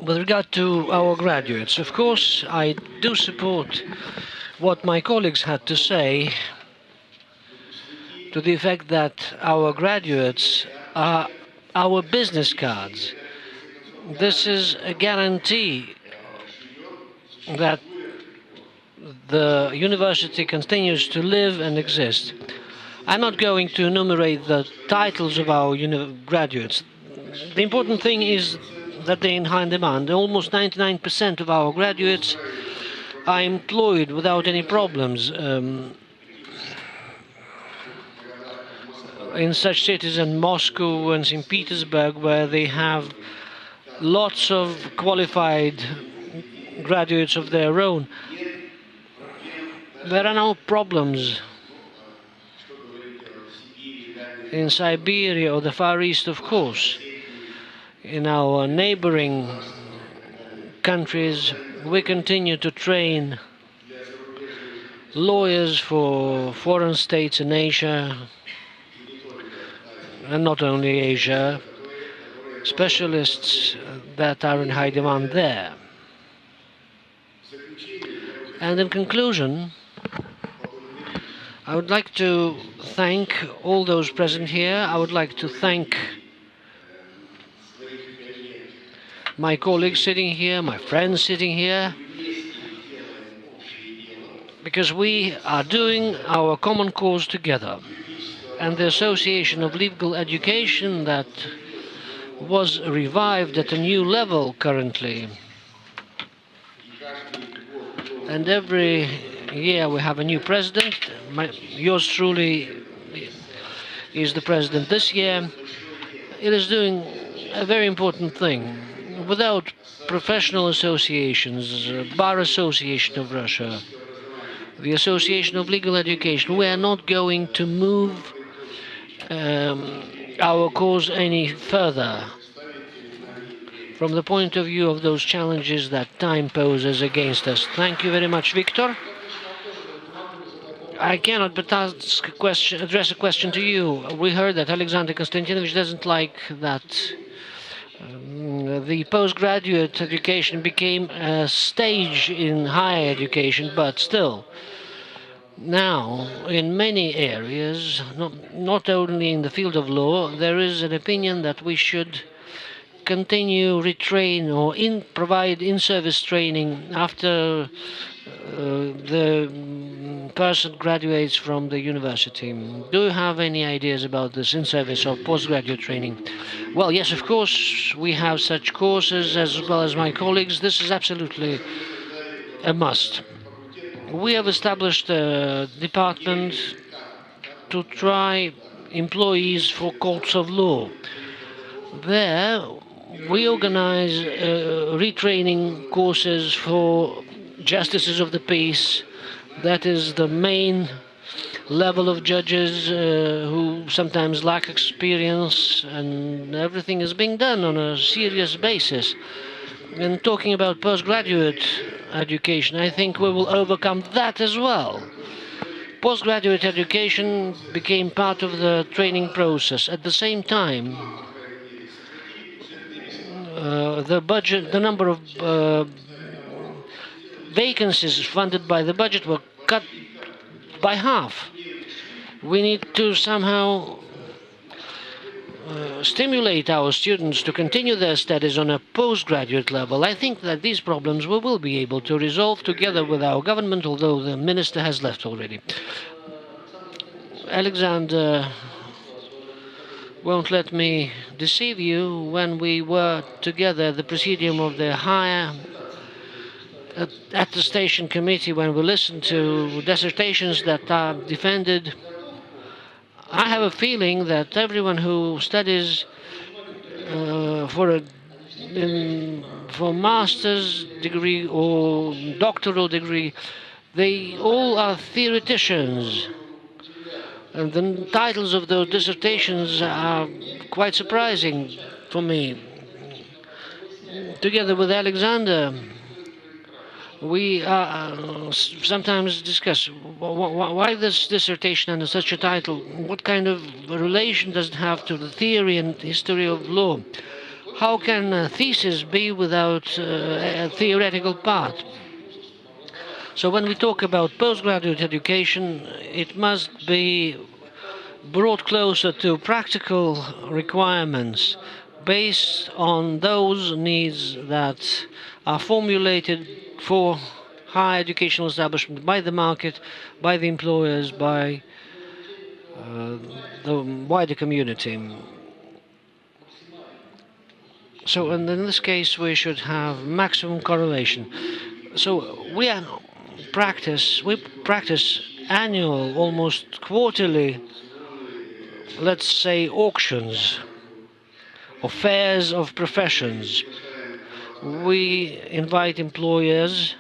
With regard to our graduates, of course, I do support what my colleagues had to say, to the effect that our graduates are our business cards. This is a guarantee that the university continues to live and exist. I'm not going to enumerate the titles of our graduates. The important thing is that they're in high demand. Almost 99% of our graduates are employed without any problems in such cities as Moscow and St. Petersburg, where they have lots of qualified graduates of their own. There are no problems in Siberia or the Far East, of course. In our neighboring countries, we continue to train lawyers for foreign states in Asia, and not only Asia, specialists that are in high demand there. And in conclusion, I would like to thank all those present here. I would like to thank my colleagues sitting here, my friends sitting here, because we are doing our common cause together. And the Association of Legal Education that was revived at a new level currently. And every year we have a new president. Yours truly is the president this year. It is doing a very important thing. Without professional associations, Bar Association of Russia, the Association of Legal Education, we are not going to move our cause any further from the point of view of those challenges that time poses against us. Thank you very much, Victor. I cannot but address a question to you. We heard that Alexander Konstantinovich doesn't like that the postgraduate education became a stage in higher education, but still, now, in many areas, not only in the field of law, there is an opinion that we should continue retrain or provide in-service training after the person graduates from the university. Do you have any ideas about this in-service or postgraduate training? Well, yes, of course, we have such courses as well as my colleagues. This is absolutely a must. We have established a department to try employees for courts of law. There, we organize retraining courses for justices of the peace. That is the main level of judges who sometimes lack experience, and everything is being done on a serious basis. And talking about postgraduate education, I think we will overcome that as well. Postgraduate education became part of the training process. At the same time, the number of vacancies funded by the budget were cut by half. We need to somehow stimulate our students to continue their studies on a postgraduate level, I think that these problems we will be able to resolve together with our government, although the minister has left already. Alexander won't let me deceive you. When we were together at the Presidium of the Higher Attestation Committee, when we listened to dissertations that are defended, I have a feeling that everyone who studies for master's degree or doctoral degree, they all are theoreticians. And the titles of those dissertations are quite surprising for me. Together with Alexander, we sometimes discuss why this dissertation under such a title. What kind of relation does it have to the theory and history of law? How can a thesis be without a theoretical part? So when we talk about postgraduate education, it must be brought closer to practical requirements based on those needs that are formulated for higher educational establishment by the market, by the employers, by the wider community. So, and in this case, we should have maximum correlation. So we practice annual, almost quarterly, let's say, auctions or fairs of professions. We invite employers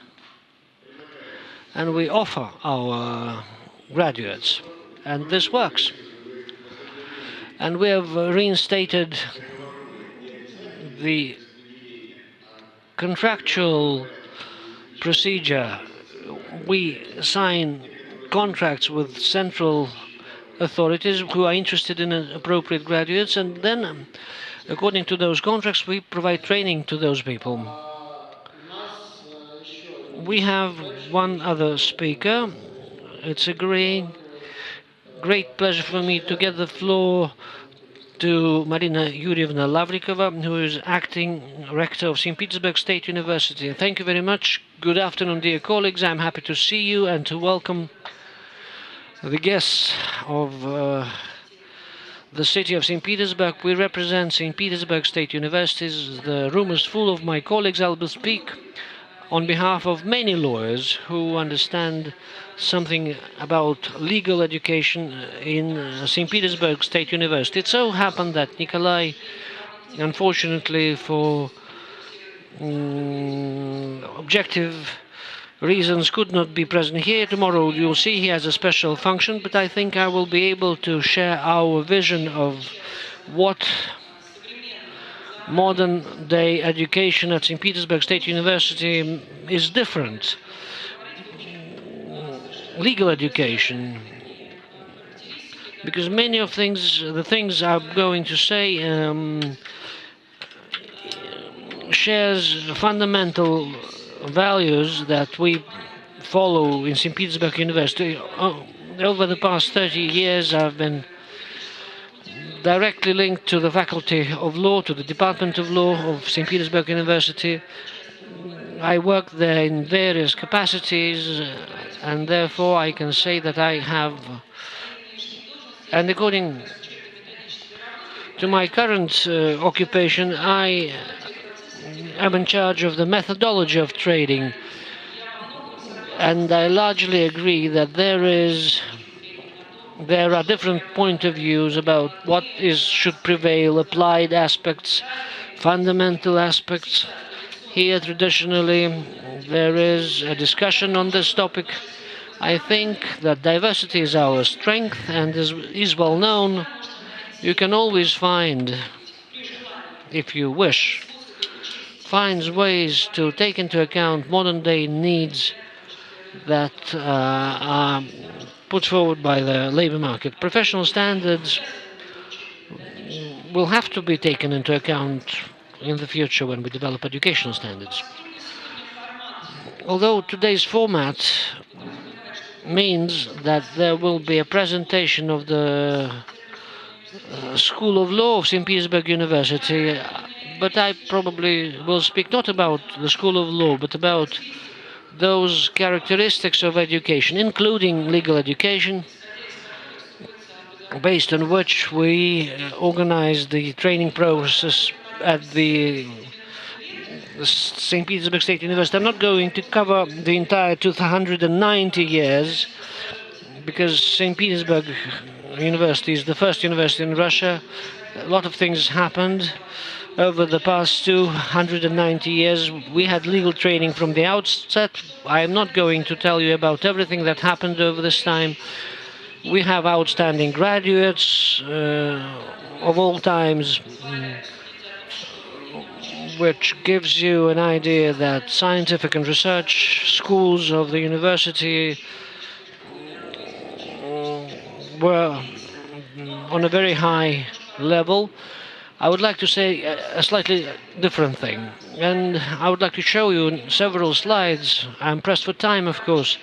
and we offer our graduates, and this works. And we have reinstated the contractual procedure. We sign contracts with central authorities who are interested in appropriate graduates, and then according to those contracts we provide training to those people. We have one other speaker. It's a great pleasure for me to give the floor to Marina Yurievna Lavrikova, who is acting rector of St. Petersburg State University. Thank you very much. Good afternoon, dear colleagues. I'm happy to see you and to welcome the guests of the city of St. Petersburg. We represent St. Petersburg State University. The room is full of my colleagues. I will speak on behalf of many lawyers who understand something about legal education in St. Petersburg State University. It so happened that Nikolai, unfortunately for objective reasons, could not be present here. Tomorrow you'll see he has a special function, but I think I will be able to share our vision of what modern day education at St. Petersburg State University is different. Legal education, because many of the things I'm going to say shares fundamental values that we follow in St. Petersburg University. Over the past 30 years I've been directly linked to the Faculty of Law, to the Department of Law of St. Petersburg University. I worked there in various capacities, and therefore I can say that I have, and according to my current occupation, I am in charge of the methodology of trading, and I largely agree that there are different point of views about what should prevail, applied aspects, fundamental aspects. Here, traditionally, there is a discussion on this topic. I think that diversity is our strength and is well known. You can always find, if you wish, finds ways to take into account modern day needs that are put forward by the labor market. Professional standards will have to be taken into account in the future when we develop educational standards. Although today's format means that there will be a presentation of the School of Law of St. Petersburg University, but I probably will speak not about the School of Law, but about those characteristics of education, including legal education, based on which we organize the training process at the St. Petersburg State University. I'm not going to cover the entire 290 years, because St. Petersburg University is the first university in Russia. A lot of things happened over the past 290 years. We had legal training from the outset. I am not going to tell you about everything that happened over this time. We have outstanding graduates of all times, which gives you an idea that scientific and research schools of the university were on a very high level. I would like to say a slightly different thing, and I would like to show you several slides. I'm pressed for time, of course.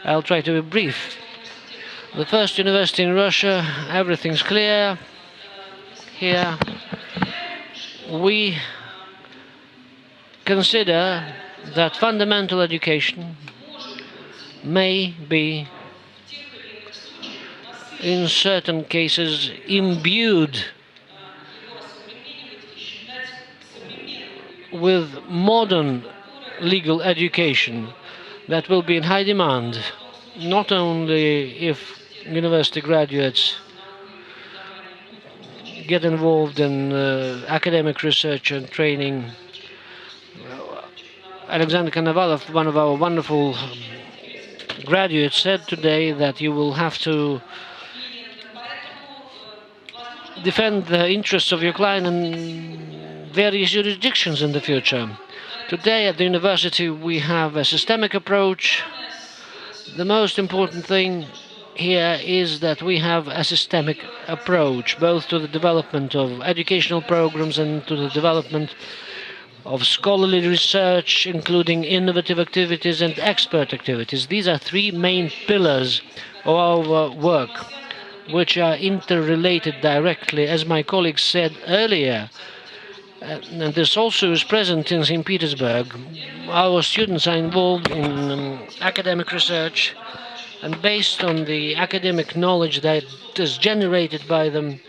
I'll try to be brief. The first university in Russia, everything's clear. Here we consider that fundamental education may be, in certain cases, imbued with modern legal education that will be in high demand, not only if university graduates get involved in academic research and training. Alexander Konovalov, one of our wonderful graduates, said today that you will have to defend the interests of your client in various jurisdictions in the future. Today at the university we have a systemic approach. The most important thing here is that we have a systemic approach, both to the development of educational programs and to the development of scholarly research, including innovative activities and expert activities. These are three main pillars of our work, which are interrelated directly, as my colleague said earlier. And this also is present in St. Petersburg. Our students are involved in academic research, and based on the academic knowledge that is generated by them,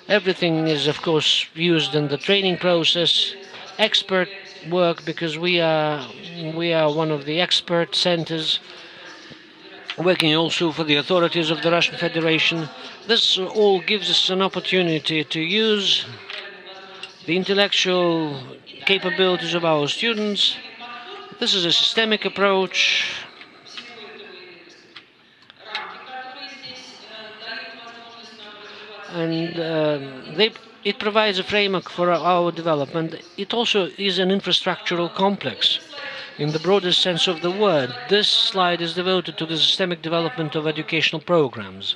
everything is, of course, used in the training process. Expert work, because we are one of the expert centers working also for the authorities of the Russian Federation. This all gives us an opportunity to use the intellectual capabilities of our students. This is a systemic approach. And it provides a framework for our development. It also is an infrastructural complex in the broadest sense of the word. This slide is devoted to the systemic development of educational programs.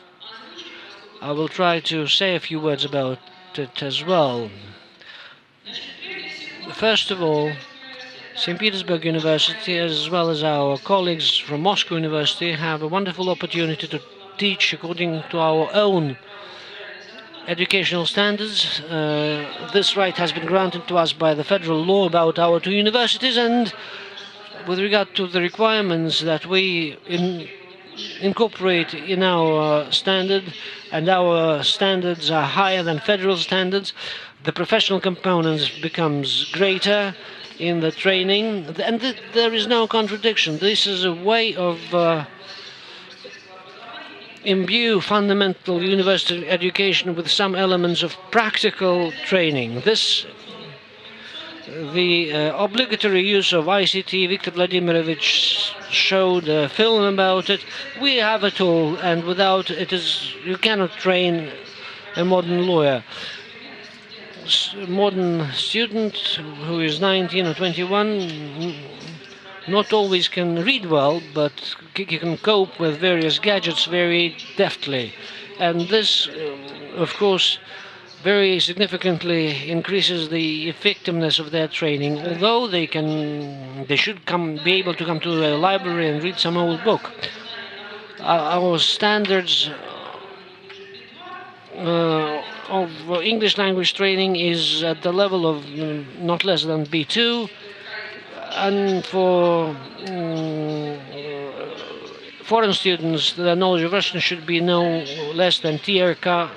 I will try to say a few words about it as well. First of all, St. Petersburg University, as well as our colleagues from Moscow University, have a wonderful opportunity to teach according to our own educational standards. This right has been granted to us by the federal law about our two universities, and with regard to the requirements that we incorporate in our standard, and our standards are higher than federal standards, the professional components becomes greater in the training, and there is no contradiction. This is a way of imbue fundamental university education with some elements of practical training. The obligatory use of ICT, Viktor Vladimirovich showed a film about it. We have it all, and without it, you cannot train a modern lawyer. Modern student who is 19 or 21 not always can read well, but he can cope with various gadgets very deftly. And this, of course, very significantly increases the effectiveness of their training, although they should be able to come to a library and read some old book. Our standards of English language training is at the level of not less than B2, and for foreign students, the knowledge of Russian should be no less than TRK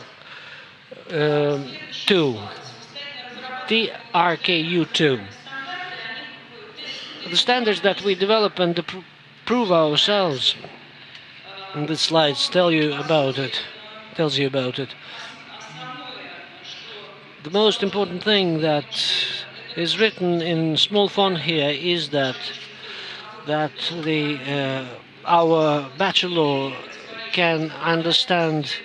2, TRKU 2. The standards that we develop and prove ourselves, and the slides tells you about it. The most important thing that is written in small font here is that our bachelor can understand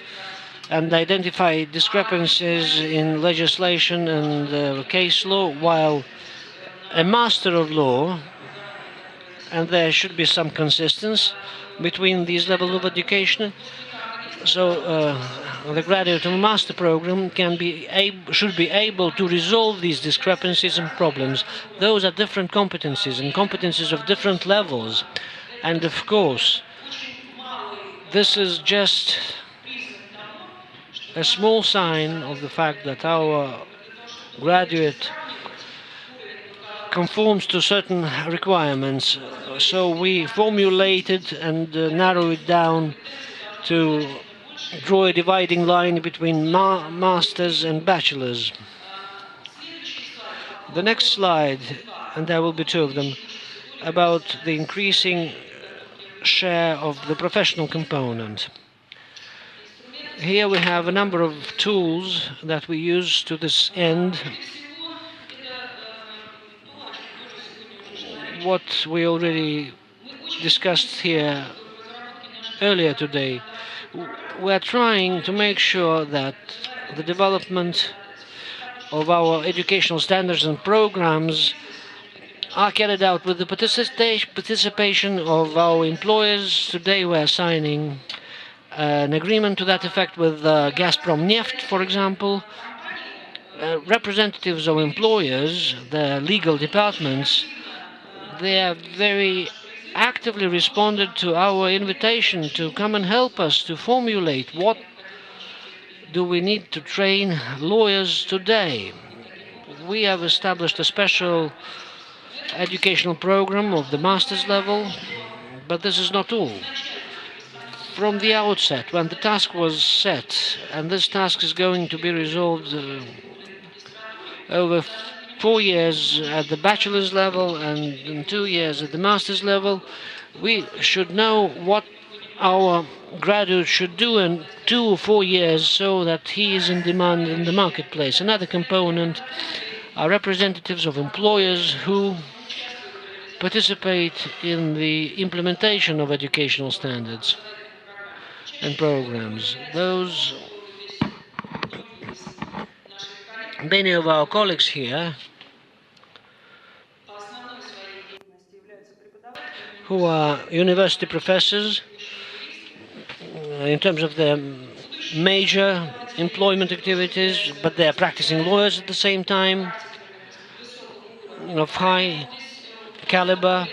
and identify discrepancies in legislation and case law, while a master of law, and there should be some consistency between these levels of education. So the graduate and master program should be able to resolve these discrepancies and problems. Those are different competencies and competencies of different levels. And of course, this is just a small sign of the fact that our graduate conforms to certain requirements. So we formulated and narrow it down to draw a dividing line between masters and bachelors. The next slide, and there will be two of them, about the increasing share of the professional component. Here we have a number of tools that we use to this end. What we already discussed here earlier today, we are trying to make sure that the development of our educational standards and programs are carried out with the participation of our employers. Today we are signing an agreement to that effect with Gazprom Neft, for example. Representatives of employers, their legal departments, they have very actively responded to our invitation to come and help us to formulate what do we need to train lawyers today. We have established a special educational program of the master's level, but this is not all. From the outset, when the task was set, and this task is going to be resolved over 4 years at the bachelor's level and in 2 years at the master's level, we should know what our graduate should do in 2 or 4 years so that he is in demand in the marketplace. Another component are representatives of employers who participate in the implementation of educational standards and programs. Many of our colleagues here who are university professors in terms of their major employment activities, but they are practicing lawyers at the same time, of high caliber.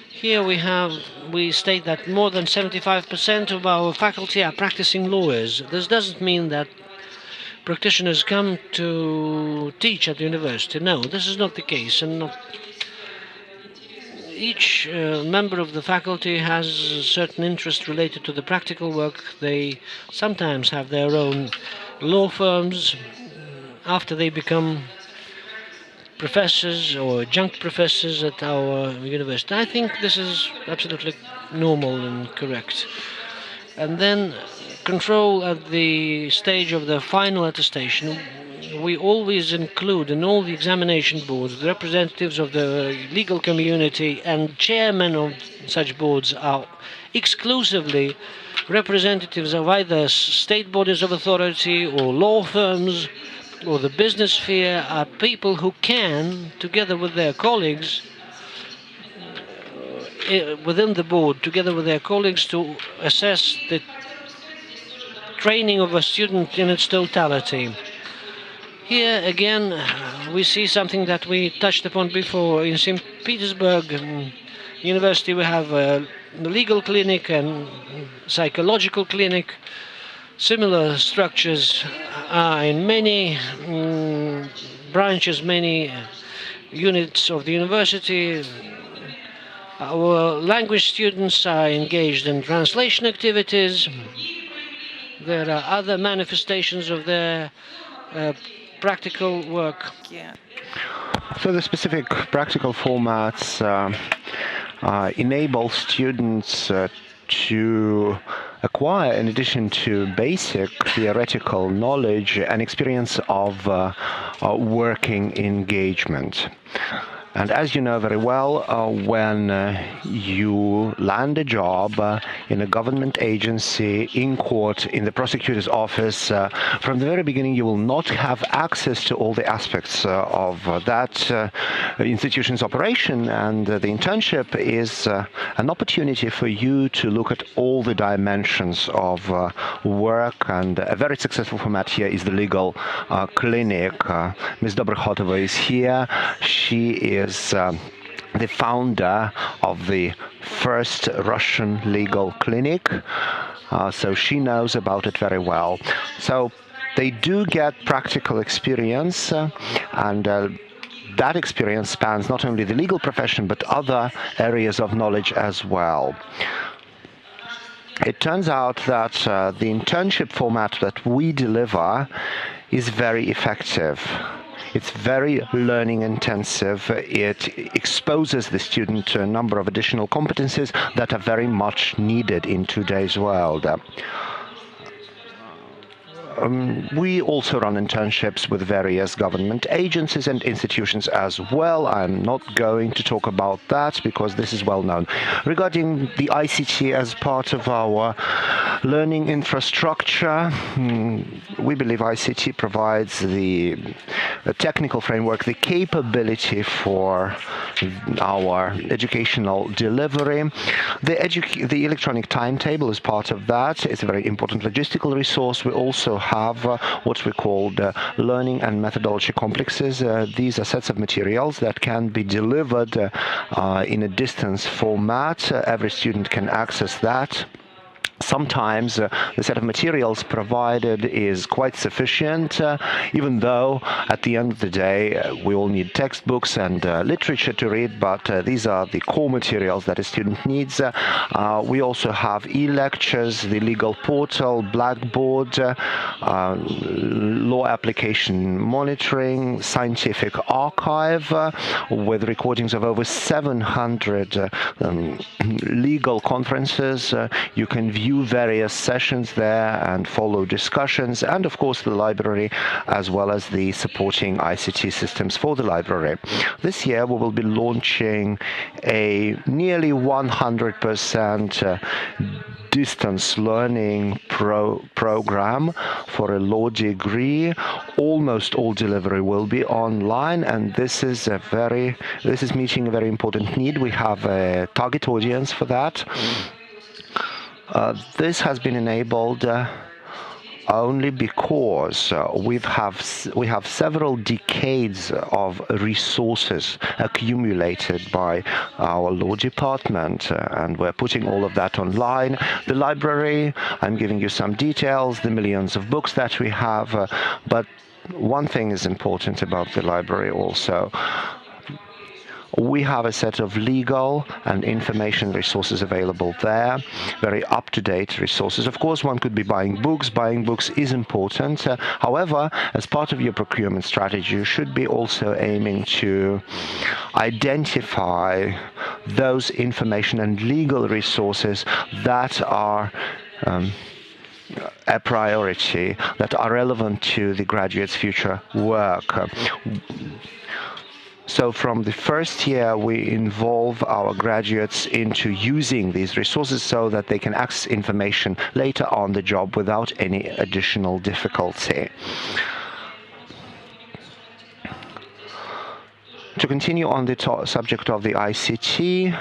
Here we state that more than 75% of our faculty are practicing lawyers. This doesn't mean that practitioners come to teach at the university. No, this is not the case. And each member of the faculty has a certain interest related to the practical work. They sometimes have their own law firms after they become professors or adjunct professors at our university. I think this is absolutely normal and correct. And then control at the stage of the final attestation. We always include in all the examination boards the representatives of the legal community, and chairmen of such boards are exclusively representatives of either state bodies of authority or law firms or the business sphere, are people who can, together with their colleagues within the board, together with their colleagues, to assess the training of a student in its totality. Here again we see something that we touched upon before. In St. Petersburg University we have a legal clinic and psychological clinic. Similar structures are in many branches, many units of the university. Our language students are engaged in translation activities. There are other manifestations of their practical work. So the specific practical formats enable students to acquire, in addition to basic theoretical knowledge, an experience of working engagement. And as you know very well, when you land a job in a government agency, in court, in the prosecutor's office, from the very beginning you will not have access to all the aspects of that institution's operation. And the internship is an opportunity for you to look at all the dimensions of work. And a very successful format here is the legal clinic. Ms. Dobrokhotova is here. She is the founder of the first Russian legal clinic, so she knows about it very well. So they do get practical experience, and that experience spans not only the legal profession but other areas of knowledge as well. It turns out that the internship format that we deliver is very effective. It's very learning intensive. It exposes the student to a number of additional competencies that are very much needed in today's world. We also run internships with various government agencies and institutions as well. I'm not going to talk about that because this is well known. Regarding the ICT as part of our learning infrastructure, we believe ICT provides the technical framework, the capability for our educational delivery. The electronic timetable is part of that. It's a very important logistical resource. We also have what we call learning and methodology complexes. These are sets of materials that can be delivered in a distance format. Every student can access that. Sometimes the set of materials provided is quite sufficient, even though at the end of the day we all need textbooks and literature to read, but these are the core materials that a student needs. We also have e-lectures, the legal portal, Blackboard, law application monitoring, scientific archive with recordings of over 700 legal conferences. You can view various sessions there and follow discussions, and of course the library, as well as the supporting ICT systems for the library. This year we will be launching a nearly 100% distance learning program for a law degree. Almost all delivery will be online, and this is meeting a very important need. We have a target audience for that. This has been enabled only because we have several decades of resources accumulated by our law department, and we're putting all of that online. The library, I'm giving you some details, the millions of books that we have, but one thing is important about the library also. We have a set of legal and information resources available there, very up-to-date resources. Of course, one could be buying books. Buying books is important. However, as part of your procurement strategy, you should be also aiming to identify those information and legal resources that are a priority, that are relevant to the graduate's future work. So from the first year, we involve our graduates into using these resources so that they can access information later on the job without any additional difficulty. To continue on the subject of the ICT,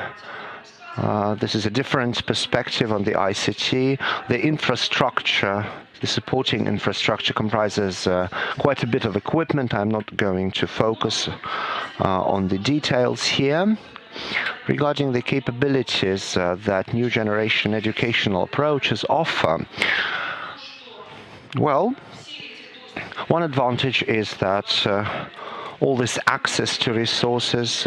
this is a different perspective on the ICT. The infrastructure, the supporting infrastructure comprises quite a bit of equipment. I'm not going to focus on the details here. Regarding the capabilities that new generation educational approaches offer, Well, one advantage is that all this access to resources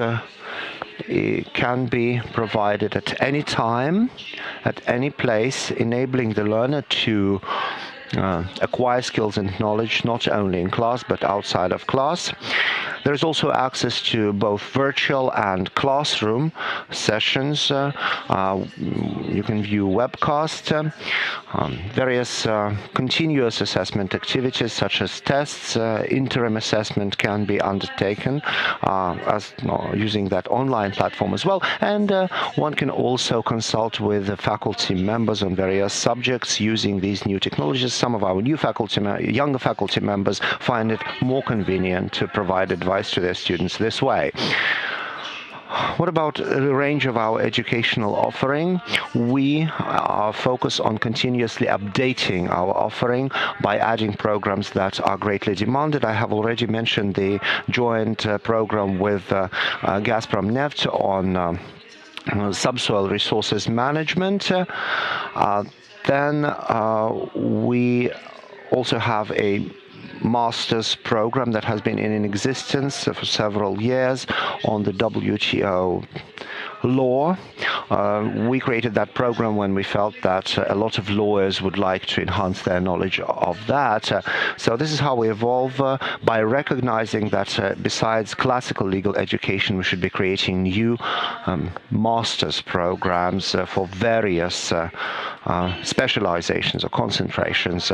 it can be provided at any time, at any place, enabling the learner to acquire skills and knowledge not only in class but outside of class. There is also access to both virtual and classroom sessions. You can view webcasts, various continuous assessment activities such as tests, interim assessment can be undertaken using that online platform as well. And one can also consult with the faculty members on various subjects using these new technologies. Some of our new younger faculty members find it more convenient to provide advice to their students this way. What about the range of our educational offering? We are focused on continuously updating our offering by adding programs that are greatly demanded. I have already mentioned the joint program with Gazprom Neft on subsoil resources management. Then we also have a master's program that has been in existence for several years on the WTO law. We created that program when we felt that a lot of lawyers would like to enhance their knowledge of that. So this is how we evolve by recognizing that besides classical legal education, we should be creating new master's programs for various specializations or concentrations.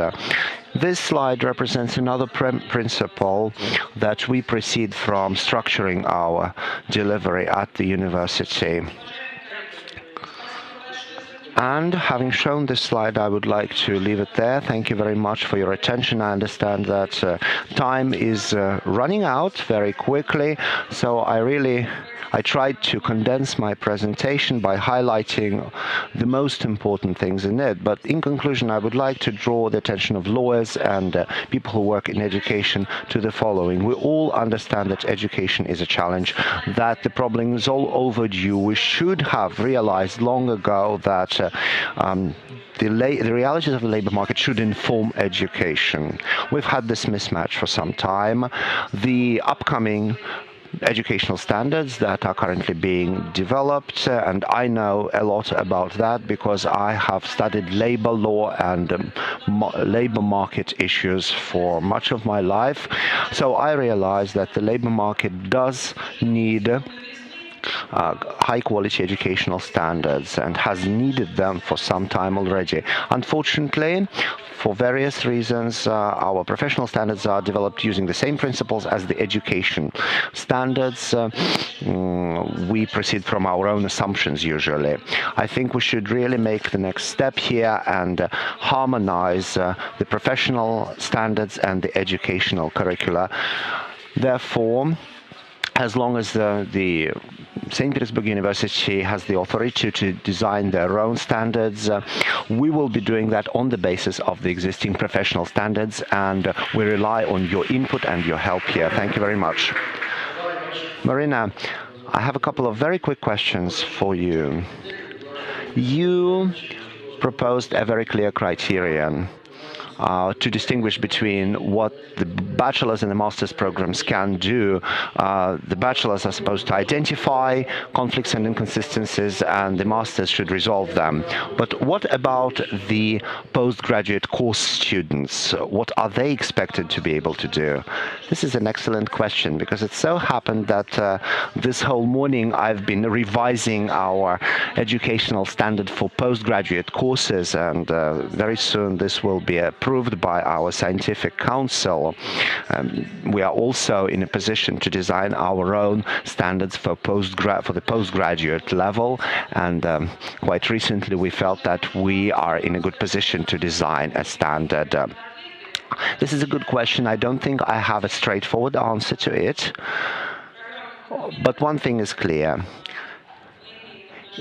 This slide represents another principle that we proceed from structuring our delivery at the university. And having shown this slide, I would like to leave it there. Thank you very much for your attention. I understand that time is running out very quickly, so I tried to condense my presentation by highlighting the most important things in it. But in conclusion, I would like to draw the attention of lawyers and people who work in education to the following. We all understand that education is a challenge, that the problem is all overdue. We should have realized long ago that the realities of the labor market should inform education. We've had this mismatch for some time. The upcoming educational standards that are currently being developed, and I know a lot about that because I have studied labor law and labor market issues for much of my life. So I realize that the labor market does need high-quality educational standards and has needed them for some time already. Unfortunately, for various reasons, our professional standards are developed using the same principles as the education standards. We proceed from our own assumptions usually. I think we should really make the next step here and harmonize the professional standards and the educational curricula. Therefore, as long as the St. Petersburg University has the authority to design their own standards, we will be doing that on the basis of the existing professional standards, and we rely on your input and your help here. Thank you very much. Marina, I have a couple of very quick questions for you. You proposed a very clear criterion to distinguish between what the bachelor's and the master's programs can do. The bachelor's are supposed to identify conflicts and inconsistencies, and the master's should resolve them. But what about the postgraduate course students? What are they expected to be able to do? This is an excellent question, because it so happened that this whole morning I've been revising our educational standard for postgraduate courses, and very soon this will be approved by our scientific council. We are also in a position to design our own standards for the postgraduate level, and quite recently we felt that we are in a good position to design a standard. This is a good question. I don't think I have a straightforward answer to it, but one thing is clear.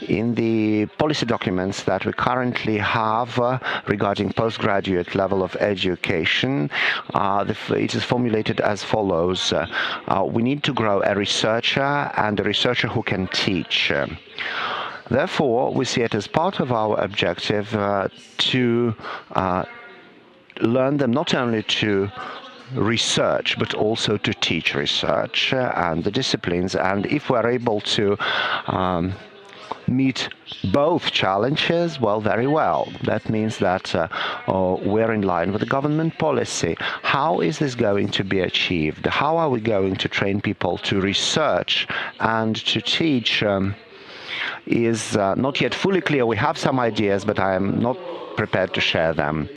In the policy documents that we currently have regarding postgraduate level of education, it is formulated as follows. We need to grow a researcher and a researcher who can teach. Therefore, we see it as part of our objective to learn them not only to research, but also to teach research and the disciplines. And if we're able to meet both challenges, well, very well. That means that we're in line with the government policy. How is this going to be achieved? How are we going to train people to research and to teach? Is not yet fully clear. We have some ideas, but I am not prepared to share them.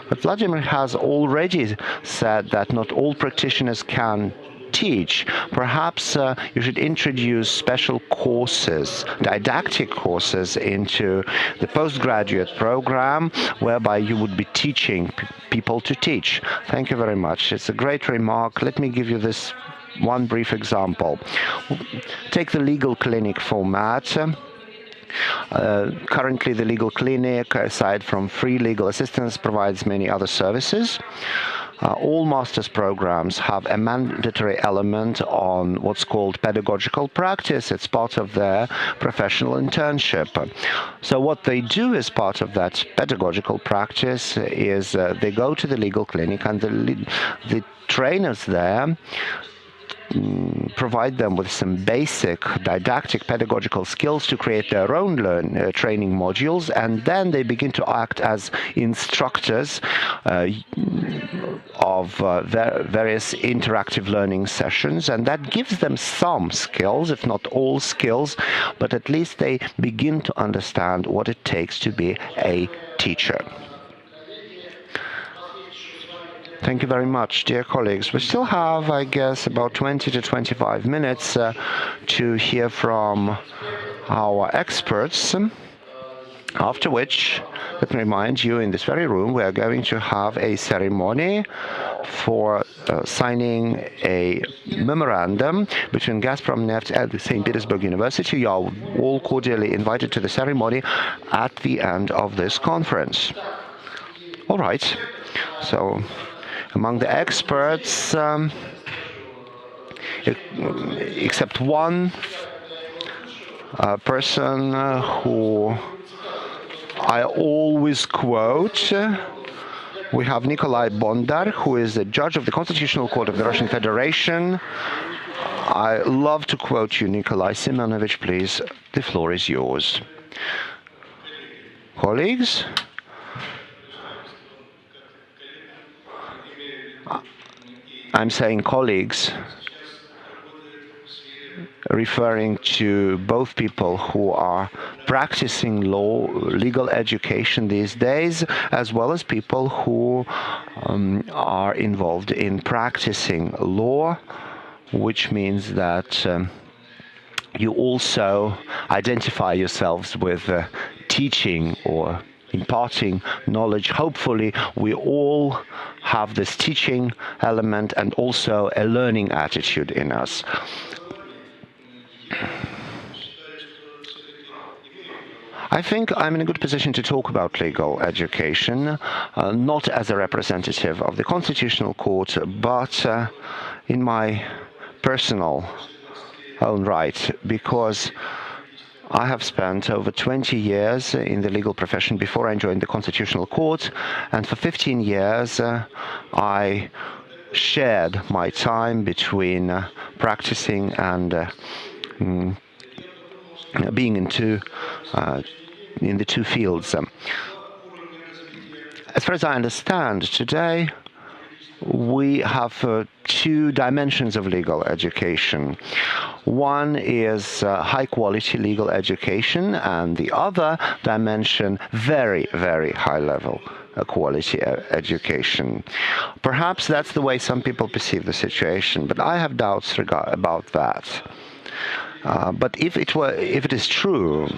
But Vladimir has already said that not all practitioners can teach. Perhaps you should introduce special courses, didactic courses into the postgraduate program, whereby you would be teaching people to teach. Thank you very much. It's a great remark. Let me give you this one brief example. Take the legal clinic format. Currently, the legal clinic, aside from free legal assistance, provides many other services. All master's programs have a mandatory element on what's called pedagogical practice. It's part of their professional internship. So what they do as part of that pedagogical practice is they go to the legal clinic, and the trainers there provide them with some basic didactic pedagogical skills to create their own training modules, and then they begin to act as instructors of various interactive learning sessions, and that gives them some skills, if not all skills, but at least they begin to understand what it takes to be a teacher. Thank you very much, dear colleagues. We still have, I guess, about 20 to 25 minutes to hear from our experts, after which, let me remind you, in this very room, we are going to have a ceremony for signing a memorandum between Gazprom Neft and St. Petersburg University. You are all cordially invited to the ceremony at the end of this conference. All right. So, among the experts, except one person who I always quote, we have Nikolai Bondar, who is a judge of the Constitutional Court of the Russian Federation. I love to quote you, Nikolai Simonovich, please. The floor is yours. Colleagues? I'm saying colleagues, referring to both people who are practicing legal education these days, as well as people who are involved in practicing law, which means that you also identify yourselves with teaching or imparting knowledge. Hopefully, we all have this teaching element and also a learning attitude in us. I think I'm in a good position to talk about legal education, not as a representative of the Constitutional Court, but in my personal own right, because I have spent over 20 years in the legal profession before I joined the Constitutional Court, and for 15 years I shared my time between practicing and being in the two fields. As far as I understand, today we have two dimensions of legal education. One is high-quality legal education, and the other dimension, very, very high-level quality education. Perhaps that's the way some people perceive the situation, but I have doubts about that. But if it is true,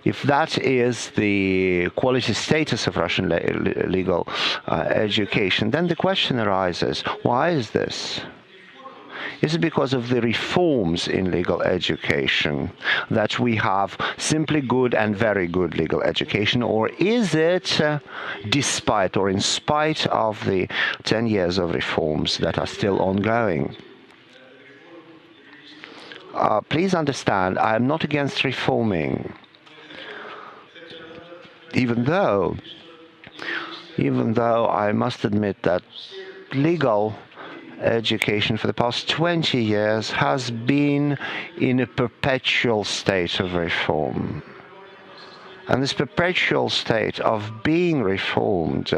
if that is the quality status of Russian legal education, then the question arises, why is this? Is it because of the reforms in legal education that we have simply good and very good legal education, or is it despite or in spite of the 10 years of reforms that are still ongoing? Please understand, I am not against reforming, even though even though I must admit that legal education for the past 20 years has been in a perpetual state of reform. And this perpetual state of being reformed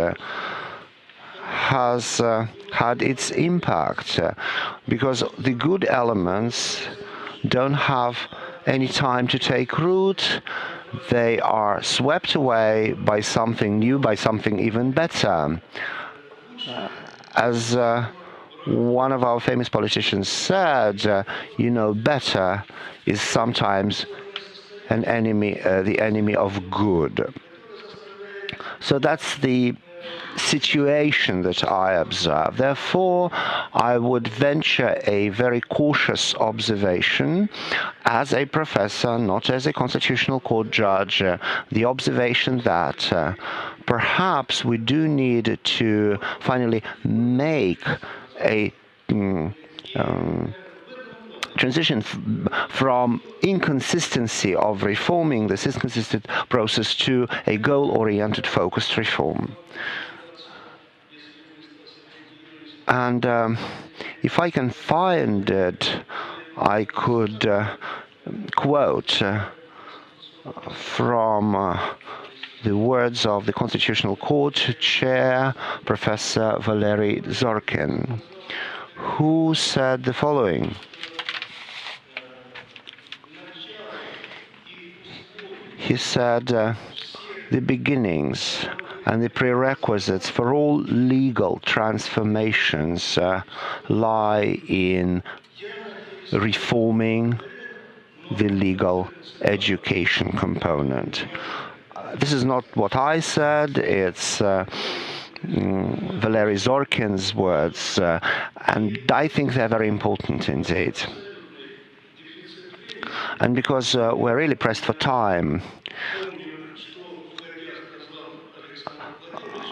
has had its impact because the good elements don't have any time to take root. They are swept away by something new, by something even better. As one of our famous politicians said, better is sometimes the enemy of good. So that's the situation that I observe. Therefore, I would venture a very cautious observation as a professor, not as a constitutional court judge, the observation that perhaps we do need to finally make a transition from inconsistency of reforming this inconsistent process to a goal-oriented, focused reform. And if I can find it, I could quote from the words of the Constitutional Court Chair, Professor Valery Zorkin, who said the following. He said, the beginnings and the prerequisites for all legal transformations lie in reforming the legal education component. This is not what I said, it's Valery Zorkin's words, and I think they're very important indeed. And because we're really pressed for time,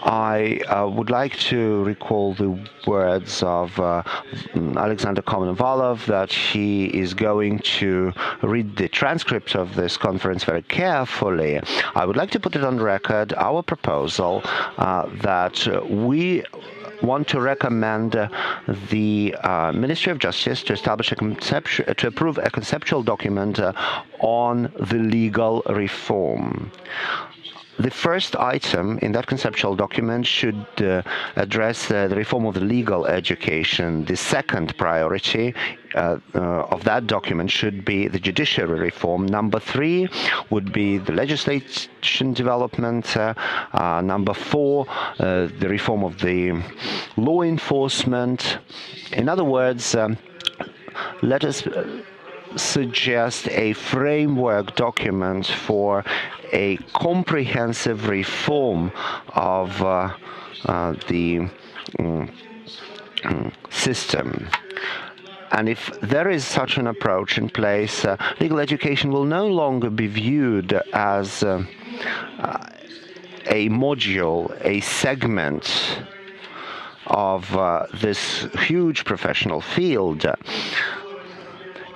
I would like to recall the words of Alexander Konovalov that he is going to read the transcript of this conference very carefully. I would like to put it on record, our proposal that we want to recommend the Ministry of Justice to establish to approve a conceptual document on the legal reform. The first item in that conceptual document should address the reform of the legal education. The second priority of that document should be the judiciary reform. Number 3 would be the legislation development. Number 4, the reform of the law enforcement. In other words, let us suggest a framework document for a comprehensive reform of the system. And if there is such an approach in place, legal education will no longer be viewed as a module, a segment of this huge professional field,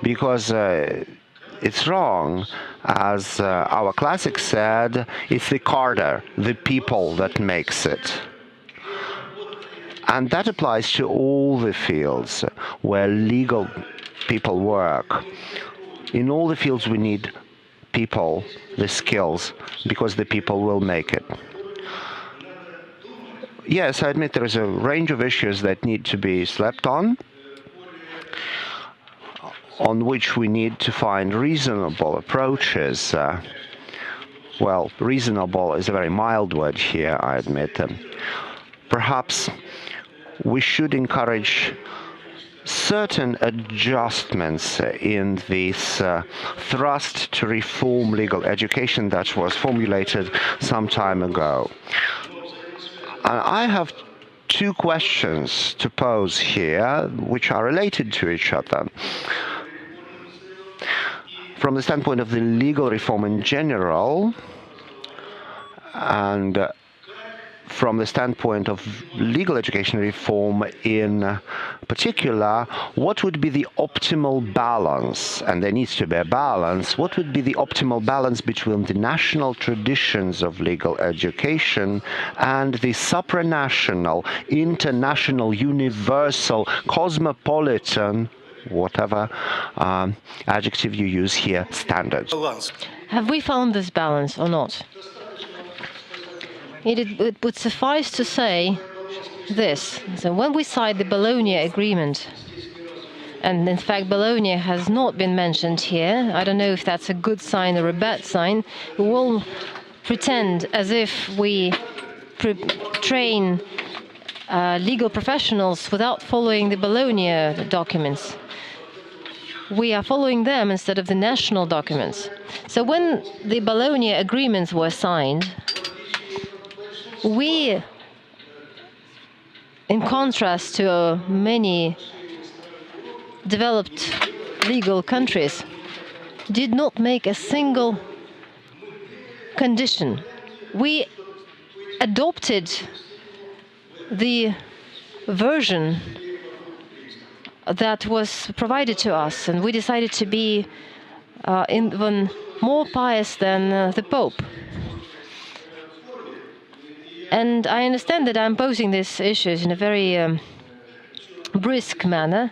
because it's wrong. As our classic said, it's the cadre, the people, that makes it. And that applies to all the fields where legal people work. In all the fields we need people, the skills, because the people will make it. Yes, I admit there is a range of issues that need to be slept on which we need to find reasonable approaches. Well, reasonable is a very mild word here, I admit. Perhaps we should encourage certain adjustments in this thrust to reform legal education that was formulated some time ago. And I have 2 questions to pose here, which are related to each other. From the standpoint of the legal reform in general, and from the standpoint of legal education reform in particular, what would be the optimal balance, and there needs to be a balance, what would be the optimal balance between the national traditions of legal education and the supranational, international, universal, cosmopolitan, whatever adjective you use here, standards? Have we found this balance or not? It would suffice to say this. So when we signed the Bologna Agreement, and in fact Bologna has not been mentioned here, I don't know if that's a good sign or a bad sign, we will pretend as if we train legal professionals without following the Bologna documents. We are following them instead of the national documents. So when the Bologna agreements were signed, we, in contrast to many developed legal countries, did not make a single condition. We adopted the version that was provided to us, and we decided to be even more pious than the Pope. And I understand that I'm posing these issues in a very brisk manner,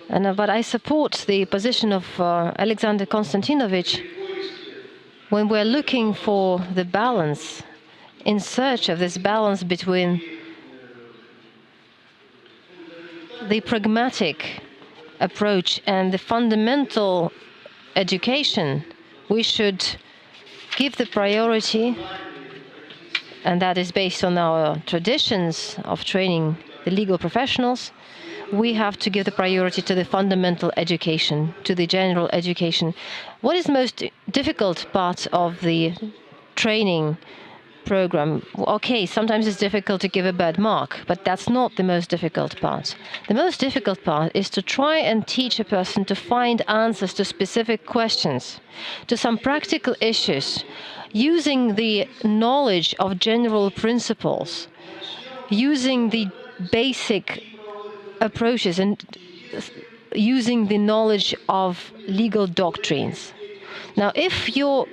but I support the position of Alexander Konstantinovich when we're looking for the balance, in search of this balance between the pragmatic approach and the fundamental education. We should give the priority, and that is based on our traditions of training the legal professionals. We have to give the priority to the fundamental education, to the general education. What is the most difficult part of the training program? Okay, sometimes it's difficult to give a bad mark, but that's not the most difficult part. The most difficult part is to try and teach a person to find answers to specific questions, to some practical issues, using the knowledge of general principles, using the basic approaches and using the knowledge of legal doctrines. Now, if your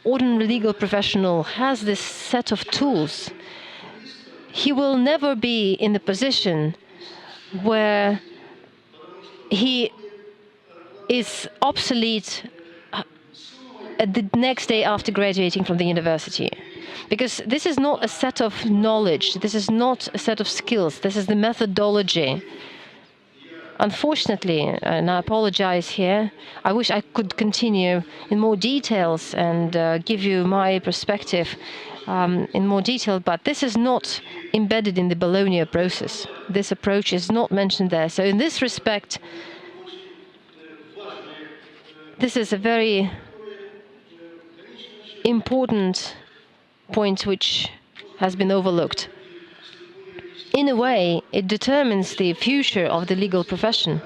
ordinary legal professional has this set of tools, he will never be in the position where he is obsolete the next day after graduating from the university. Because this is not a set of knowledge, this is not a set of skills, this is the methodology. Unfortunately, and I apologize here, I wish I could continue in more details and give you my perspective in more detail, but this is not embedded in the Bologna process. This approach is not mentioned there. So in this respect, this is a very important point which has been overlooked. In a way, it determines the future of the legal profession.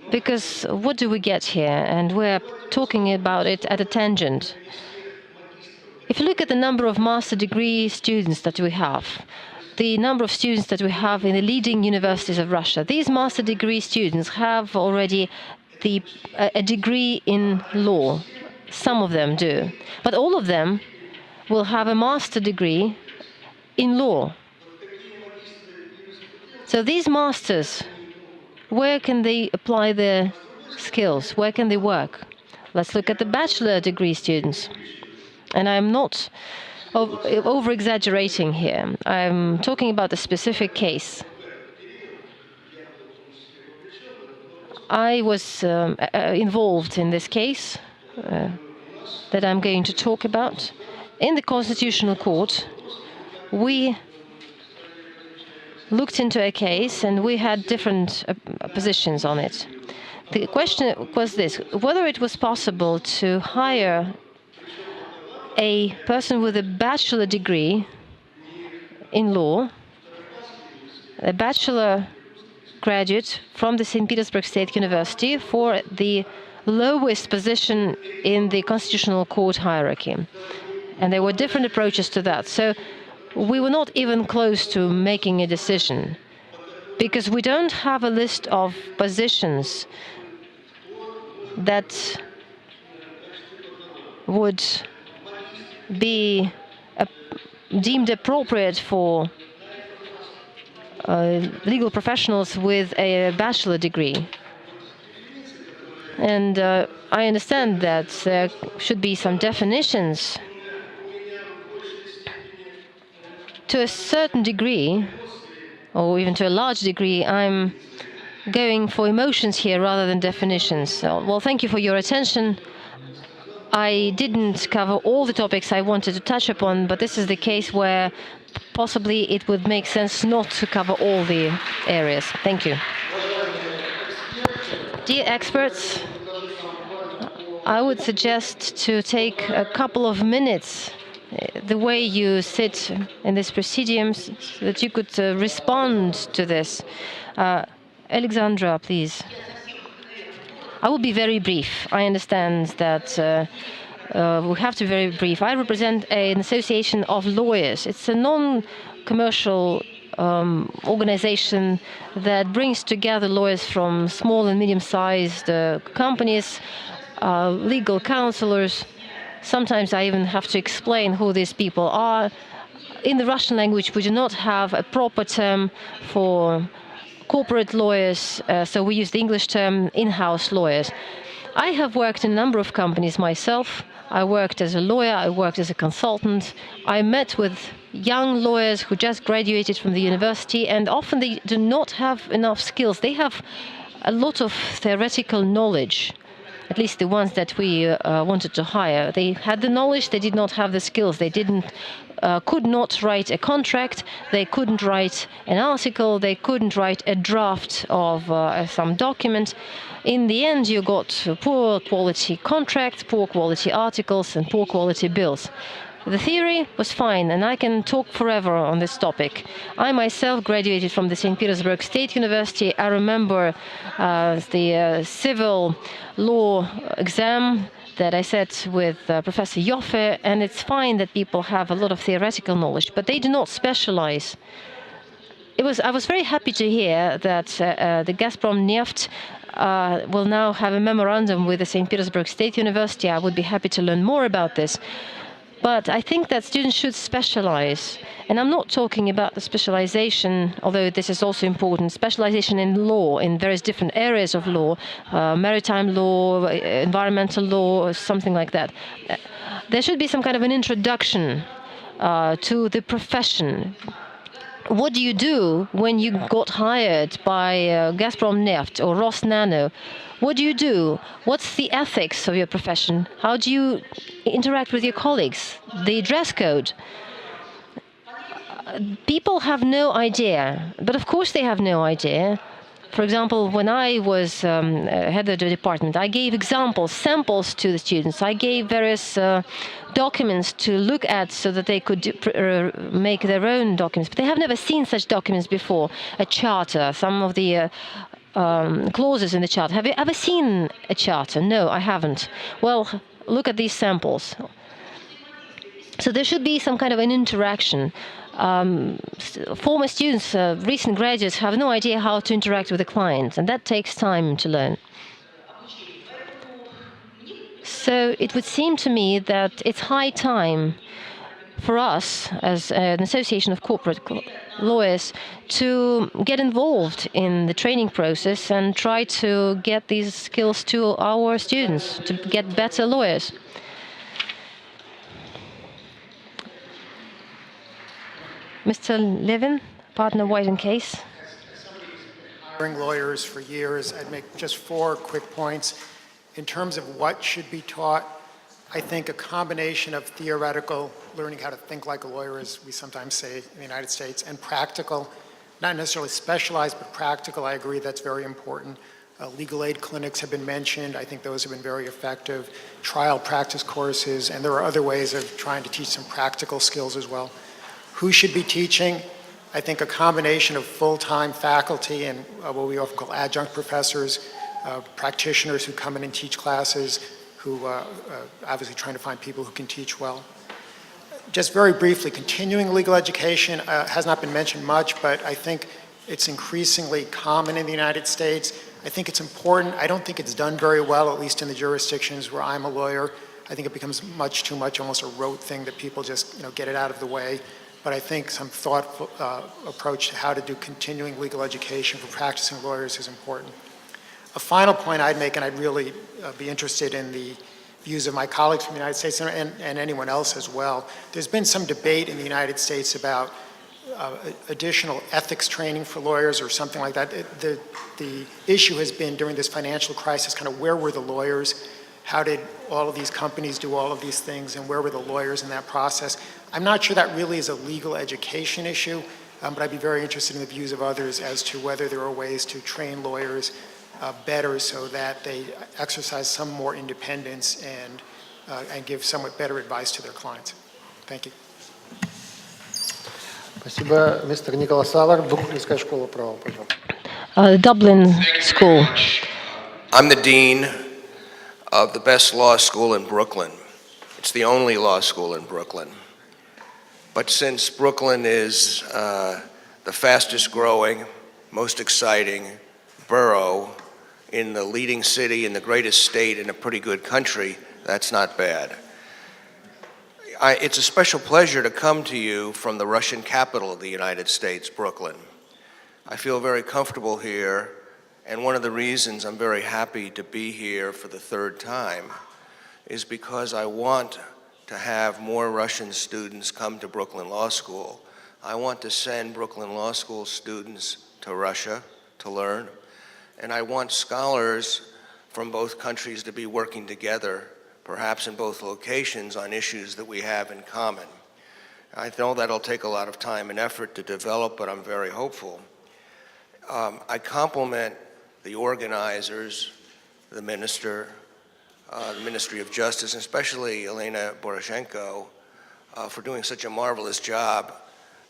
Because what do we get here? And we're talking about it at a tangent. If you look at the number of master degree students that we have, the number of students that we have in the leading universities of Russia, these master degree students have already a degree in law. Some of them do. But all of them will have a master degree in law. So these masters, where can they apply their skills? Where can they work? Let's look at the bachelor degree students. And I'm not over-exaggerating here. I'm talking about a specific case. I was involved in this case that I'm going to talk about. In the Constitutional Court, we looked into a case and we had different positions on it. The question was this: whether it was possible to hire a person with a bachelor degree in law, a bachelor graduate from the St. Petersburg State University, for the lowest position in the Constitutional Court hierarchy. And there were different approaches to that. So we were not even close to making a decision, because we don't have a list of positions that would be deemed appropriate for legal professionals with a bachelor degree. And I understand that there should be some definitions. To a certain degree, or even to a large degree, I'm going for emotions here rather than definitions. So, well, thank you for your attention. I didn't cover all the topics I wanted to touch upon, but this is the case where possibly it would make sense not to cover all the areas. Thank you. Dear experts, I would suggest to take a couple of minutes, the way you sit in this presidium, so that you could respond to this. Alexandra, please. I will be very brief. I understand that we have to be very brief. I represent an association of lawyers. It's a non-commercial organization that brings together lawyers from small and medium-sized companies, legal counselors. Sometimes I even have to explain who these people are. In the Russian language, we do not have a proper term for corporate lawyers, so we use the English term in-house lawyers. I have worked in a number of companies myself. I worked as a lawyer, I worked as a consultant. I met with young lawyers who just graduated from the university, and often they do not have enough skills. They have a lot of theoretical knowledge, at least the ones that we wanted to hire. They had the knowledge, they did not have the skills. They could not write a contract, they couldn't write an article, they couldn't write a draft of some document. In the end, you got poor quality contracts, poor quality articles, and poor quality bills. The theory was fine, and I can talk forever on this topic. I myself graduated from the St. Petersburg State University. I remember the civil law exam that I sat with Professor Joffe, and it's fine that people have a lot of theoretical knowledge, but they do not specialize. I was very happy to hear that the Gazprom Neft will now have a memorandum with the St. Petersburg State University. I would be happy to learn more about this. But I think that students should specialize. And I'm not talking about the specialization, although this is also important, specialization in law, in various different areas of law, maritime law, environmental law, something like that. There should be some kind of an introduction to the profession. What do you do when you got hired by Gazprom Neft or Rosnano? What do you do? What's the ethics of your profession? How do you interact with your colleagues? The dress code. People have no idea, but of course they have no idea. For example, when I was head of the department, I gave samples to the students. I gave various documents to look at so that they could make their own documents. But they have never seen such documents before. A charter, some of the clauses in the charter. Have you ever seen a charter? No, I haven't. Well, look at these samples. So there should be some kind of an interaction. Former students, recent graduates, have no idea how to interact with the client, and that takes time to learn. So it would seem to me that it's high time for us, as an association of corporate lawyers, to get involved in the training process and try to get these skills to our students, to get better lawyers. Mr. Levin, partner White & Case. Hiring lawyers for years, I'd make just 4 quick points. In terms of what should be taught, I think a combination of theoretical, learning how to think like a lawyer, as we sometimes say in the United States, and practical, not necessarily specialized, but practical. I agree that's very important. Legal aid clinics have been mentioned. I think those have been very effective. Trial practice courses, and there are other ways of trying to teach some practical skills as well. Who should be teaching? I think a combination of full-time faculty and what we often call adjunct professors, practitioners who come in and teach classes, who obviously trying to find people who can teach well. just very briefly, continuing legal education has not been mentioned much, but I think it's increasingly common in the United States. I think it's important. I don't think it's done very well, at least in the jurisdictions where I'm a lawyer. I think it becomes much too much, almost a rote thing that people just get it out of the way. But I think some thoughtful approach to how to do continuing legal education for practicing lawyers is important. A final point I'd make, and I'd really be interested in the views of my colleagues from the United States and anyone else as well. There's been some debate in the United States about additional ethics training for lawyers or something like that. The issue has been during this financial crisis, kind of where were the lawyers? How did all of these companies do all of these things, and where were the lawyers in that process? I'm not sure that really is a legal education issue, but I'd be very interested in the views of others as to whether there are ways to train lawyers better so that they exercise some more independence and give somewhat better advice to their clients. Thank you. Спасибо, мистер Николас Салар, Бруклинская школа права, пожалуйста. Dublin School. I'm the dean of the best law school in Brooklyn. It's the only law school in Brooklyn. But since Brooklyn is the fastest growing, most exciting borough in the leading city in the greatest state in a pretty good country, that's not bad. It's a special pleasure to come to you from the Russian capital of the United States, Brooklyn. I feel very comfortable here, and one of the reasons I'm very happy to be here for the third time is because I want to have more Russian students come to Brooklyn Law School. I want to send Brooklyn Law School students to Russia to learn, and I want scholars from both countries to be working together, perhaps in both locations, on issues that we have in common. I know that'll take a lot of time and effort to develop, but I'm very hopeful. I compliment the organizers, the minister, the Ministry of Justice, and especially Elena Boroshenko, for doing such a marvelous job,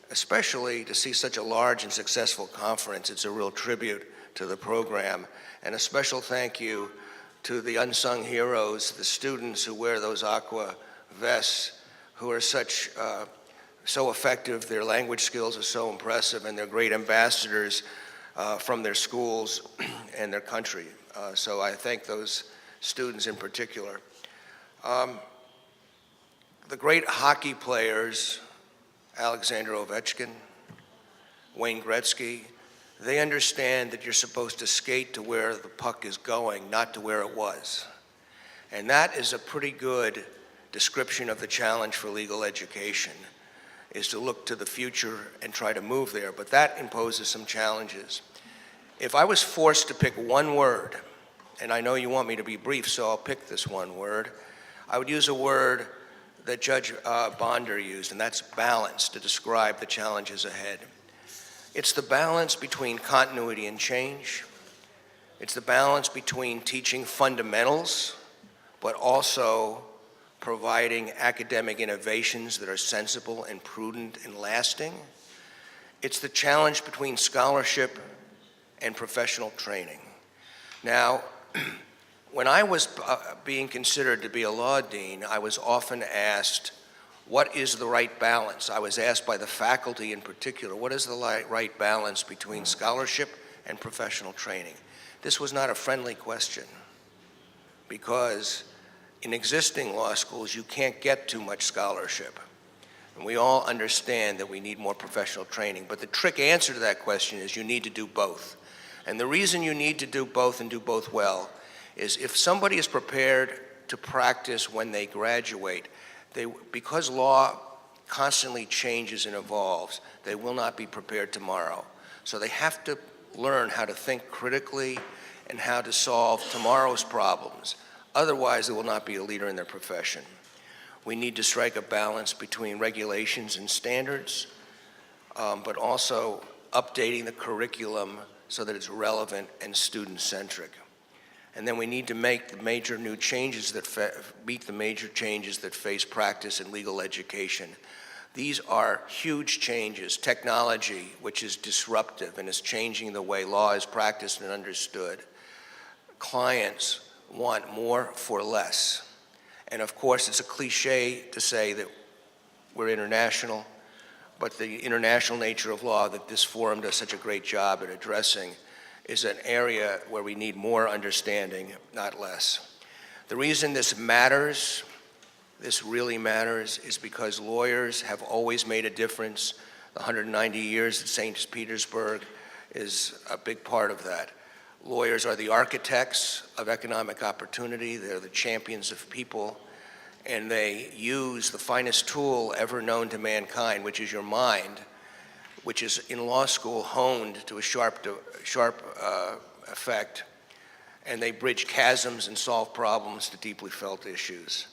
especially to see such a large and successful conference. It's a real tribute to the program. And a special thank you to the unsung heroes, the students who wear those aqua vests, who are so effective. Their language skills are so impressive, and they're great ambassadors from their schools and their country. So I thank those students in particular. The great hockey players, Alexander Ovechkin, Wayne Gretzky, they understand that you're supposed to skate to where the puck is going, not to where it was. And that is a pretty good description of the challenge for legal education, is to look to the future and try to move there, but that imposes some challenges. If I was forced to pick one word, and I know you want me to be brief, so I'll pick this one word, I would use a word that Judge Bonder used, and that's balance, to describe the challenges ahead. It's the balance between continuity and change. It's the balance between teaching fundamentals, but also providing academic innovations that are sensible and prudent and lasting. It's the challenge between scholarship and professional training. Now, when I was being considered to be a law dean, I was often asked, what is the right balance? I was asked by the faculty in particular, what is the right balance between scholarship and professional training? This was not a friendly question, because in existing law schools, you can't get too much scholarship. And we all understand that we need more professional training, but the trick answer to that question is you need to do both. And the reason you need to do both and do both well is if somebody is prepared to practice when they graduate, because law constantly changes and evolves, they will not be prepared tomorrow. So they have to learn how to think critically and how to solve tomorrow's problems. Otherwise, they will not be a leader in their profession. We need to strike a balance between regulations and standards, but also updating the curriculum so that it's relevant and student-centric. And then we need to make the major new changes that meet the major changes that face practice in legal education. These are huge changes. Technology, which is disruptive and is changing the way law is practiced and understood. Clients want more for less. And of course, it's a cliche to say that we're international, but the international nature of law that this forum does such a great job at addressing is an area where we need more understanding, not less. The reason this matters, this really matters, is because lawyers have always made a difference. The 190 years at St. Petersburg is a big part of that. Lawyers are the architects of economic opportunity. They're the champions of people, and they use the finest tool ever known to mankind, which is your mind, which is in law school honed to a sharp effect, and they bridge chasms and solve problems to deeply felt issues.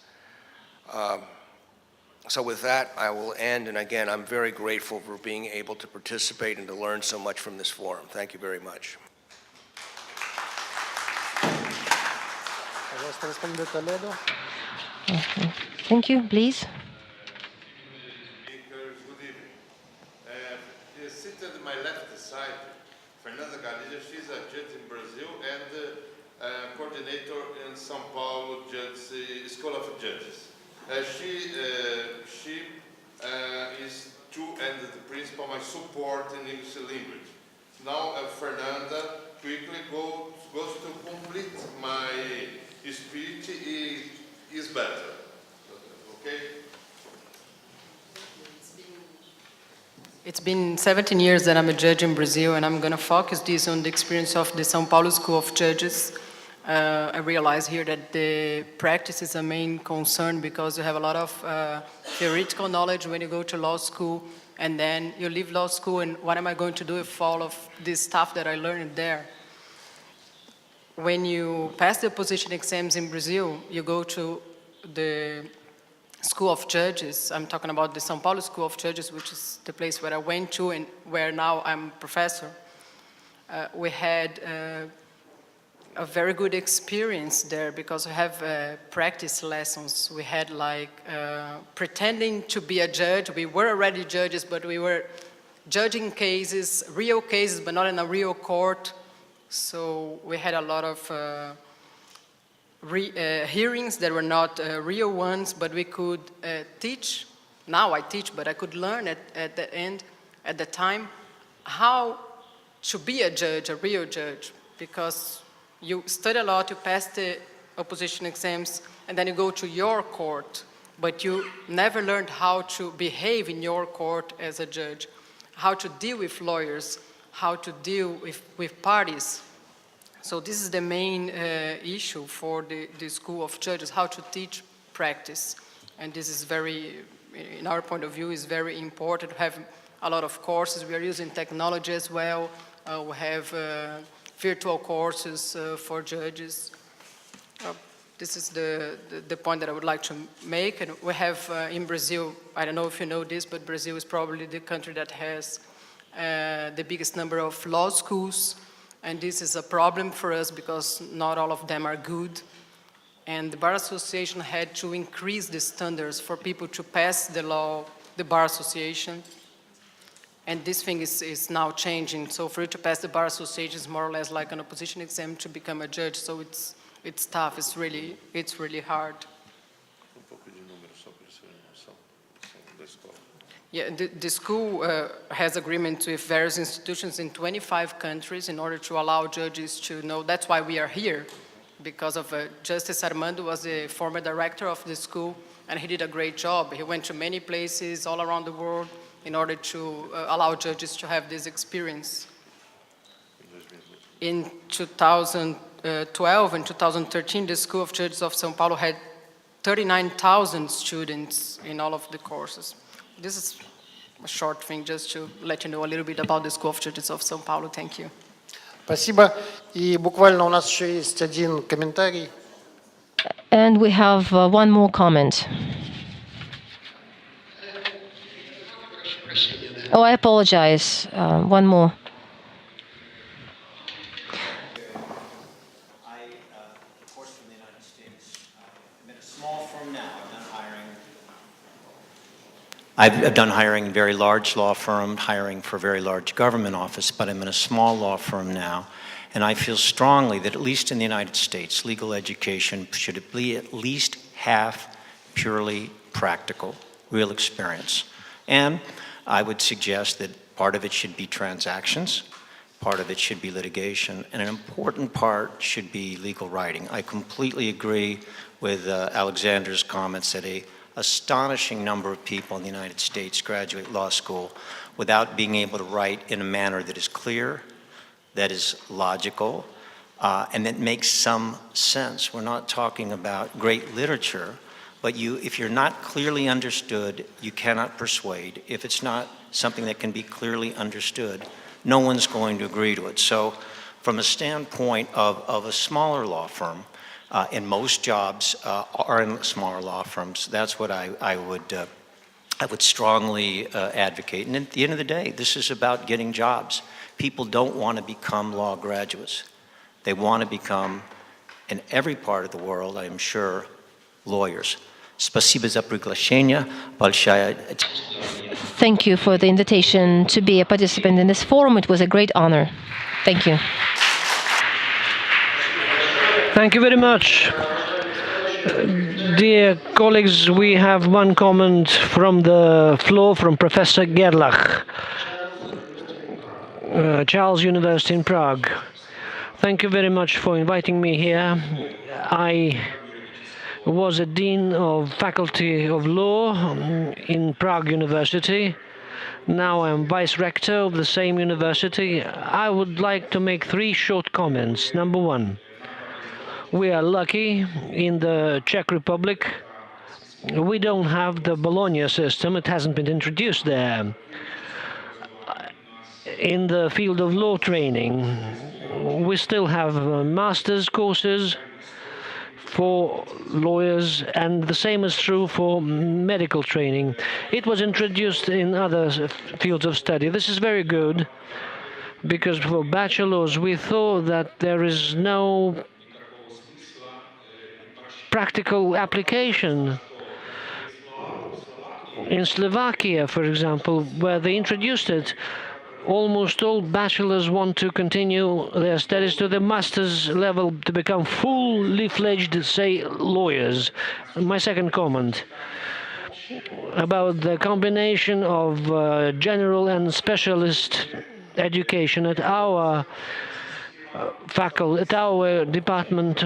So with that, I will end, and again, I'm very grateful for being able to participate and to learn so much from this forum. Thank you very much. Thank you, please. Good evening. Seated at my left side, Fernanda Galiza. She's a judge in Brazil and coordinator in São Paulo School of Judges. She is and the principal, my support in English language. Now Fernanda quickly goes to complete my speech. Is better. Okay? It's been 17 years that I'm a judge in Brazil, and I'm going to focus this on the experience of the São Paulo School of Judges. I realize here that the practice is a main concern because you have a lot of theoretical knowledge when you go to law school, and then you leave law school, and what am I going to do with all of this stuff that I learned there? When you pass the opposition exams in Brazil, you go to the School of Judges. I'm talking about the São Paulo School of Judges, which is the place where I went to and where now I'm a professor. We had a very good experience there because we have practice lessons. We had like pretending to be a judge. We were already judges, but we were judging cases, real cases, but not in a real court. So we had a lot of hearings that were not real ones, but we could teach. Now I teach, but I could learn at the end, at the time, how to be a judge, a real judge, because you study a lot, you pass the opposition exams, and then you go to your court, but you never learned how to behave in your court as a judge, how to deal with lawyers, how to deal with parties. So this is the main issue for the School of Judges, how to teach practice. And this is very, in our point of view, is very important. We have a lot of courses. We are using technology as well. We have virtual courses for judges. This is the point that I would like to make. And we have in Brazil, I don't know if you know this, but Brazil is probably the country that has the biggest number of law schools. And this is a problem for us because not all of them are good. And the Bar Association had to increase the standards for people to pass the law, the Bar Association. And this thing is now changing. So for you to pass the Bar Association is more or less like an opposition exam to become a judge. So it's tough, it's really hard. Yeah, the school has agreement with various institutions in 25 countries in order to allow judges to know. That's why we are here, because of Justice Armando was the former director of the school, and he did a great job. He went to many places all around the world in order to allow judges to have this experience. In 2012 and 2013, the School of Judges of São Paulo had 39,000 students in all of the courses. This is a short thing just to let you know a little bit about the School of Judges of São Paulo. Thank you. Спасибо. И буквально у нас еще есть один комментарий. And we have one more comment. Oh, I apologize. One more. Of course, from the United States. I'm in a small firm now. I've done hiring in very large law firm, hiring for a very large government office, but I'm in a small law firm now. And I feel strongly that at least in the United States, legal education should be at least half purely practical real experience. And I would suggest that part of it should be transactions, part of it should be litigation, and an important part should be legal writing. I completely agree with Alexander's comments that an astonishing number of people in the United States graduate law school without being able to write in a manner that is clear, that is logical, and that makes some sense. We're not talking about great literature, but if you're not clearly understood, you cannot persuade. If it's not something that can be clearly understood, no one's going to agree to it. So from a standpoint of a smaller law firm, and most jobs are in smaller law firms, that's what I would strongly advocate. And at the end of the day, this is about getting jobs. People don't want to become law graduates. They want to become, in every part of the world, I am sure, lawyers. Спасибо за приглашение. Большая. Thank you for the invitation to be a participant in this forum. It was a great honor. Thank you. Thank you very much. Dear colleagues, we have one comment from the floor from Professor Gerlach, Charles University in Prague. Thank you very much for inviting me here. I was a dean of Faculty of Law in Prague University. Now I'm vice rector of the same university. I would like to make 3 short comments. Number 1, we are lucky in the Czech Republic. We don't have the Bologna system. It hasn't been introduced there. In the field of law training, we still have master's courses for lawyers, and the same is true for medical training. It was introduced in other fields of study. This is very good, because for bachelors we thought that there is no practical application. In Slovakia, for example, where they introduced it, almost all bachelors want to continue their studies to the master's level to become fully fledged, say, lawyers. My second comment about the combination of general and specialist education at our at our department.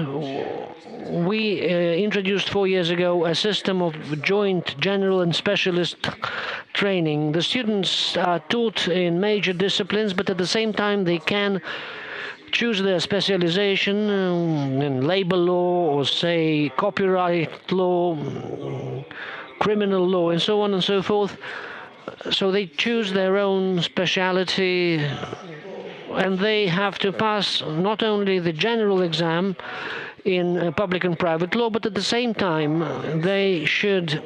We introduced 4 years ago a system of joint general and specialist training. The students are taught in major disciplines, but at the same time they can choose their specialization in labor law, or say copyright law, criminal law, and so on and so forth. So they choose their own speciality, and they have to pass not only the general exam in public and private law, but at the same time they should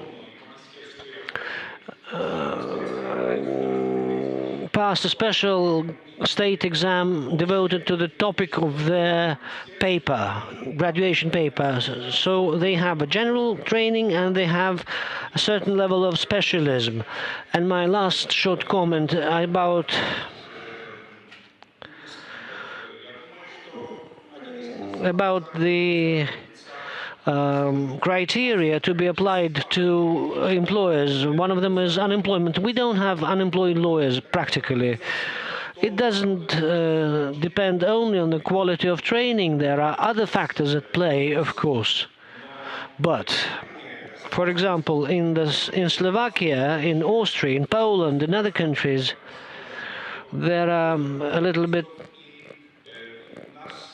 pass a special state exam devoted to the topic of their paper, graduation paper. So they have a general training and they have a certain level of specialism. And my last short comment about the criteria to be applied to employers. One of them is unemployment. We don't have unemployed lawyers practically. It doesn't depend only on the quality of training. There are other factors at play, of course. But, for example, in Slovakia, in Austria, in Poland, in other countries, there are a little bit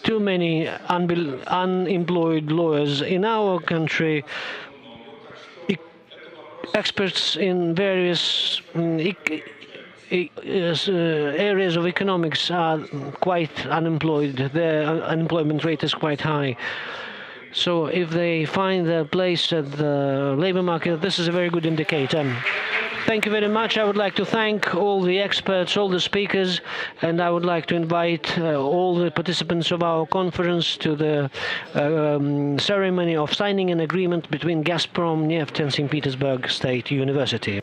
too many unemployed lawyers. In our country, experts in various areas of economics are quite unemployed. Their unemployment rate is quite high. So if they find their place at the labor market, this is a very good indicator. Thank you very much. I would like to thank all the experts, all the speakers, and I would like to invite all the participants of our conference to the ceremony of signing an agreement between Gazprom, Neft, and St. Petersburg State University.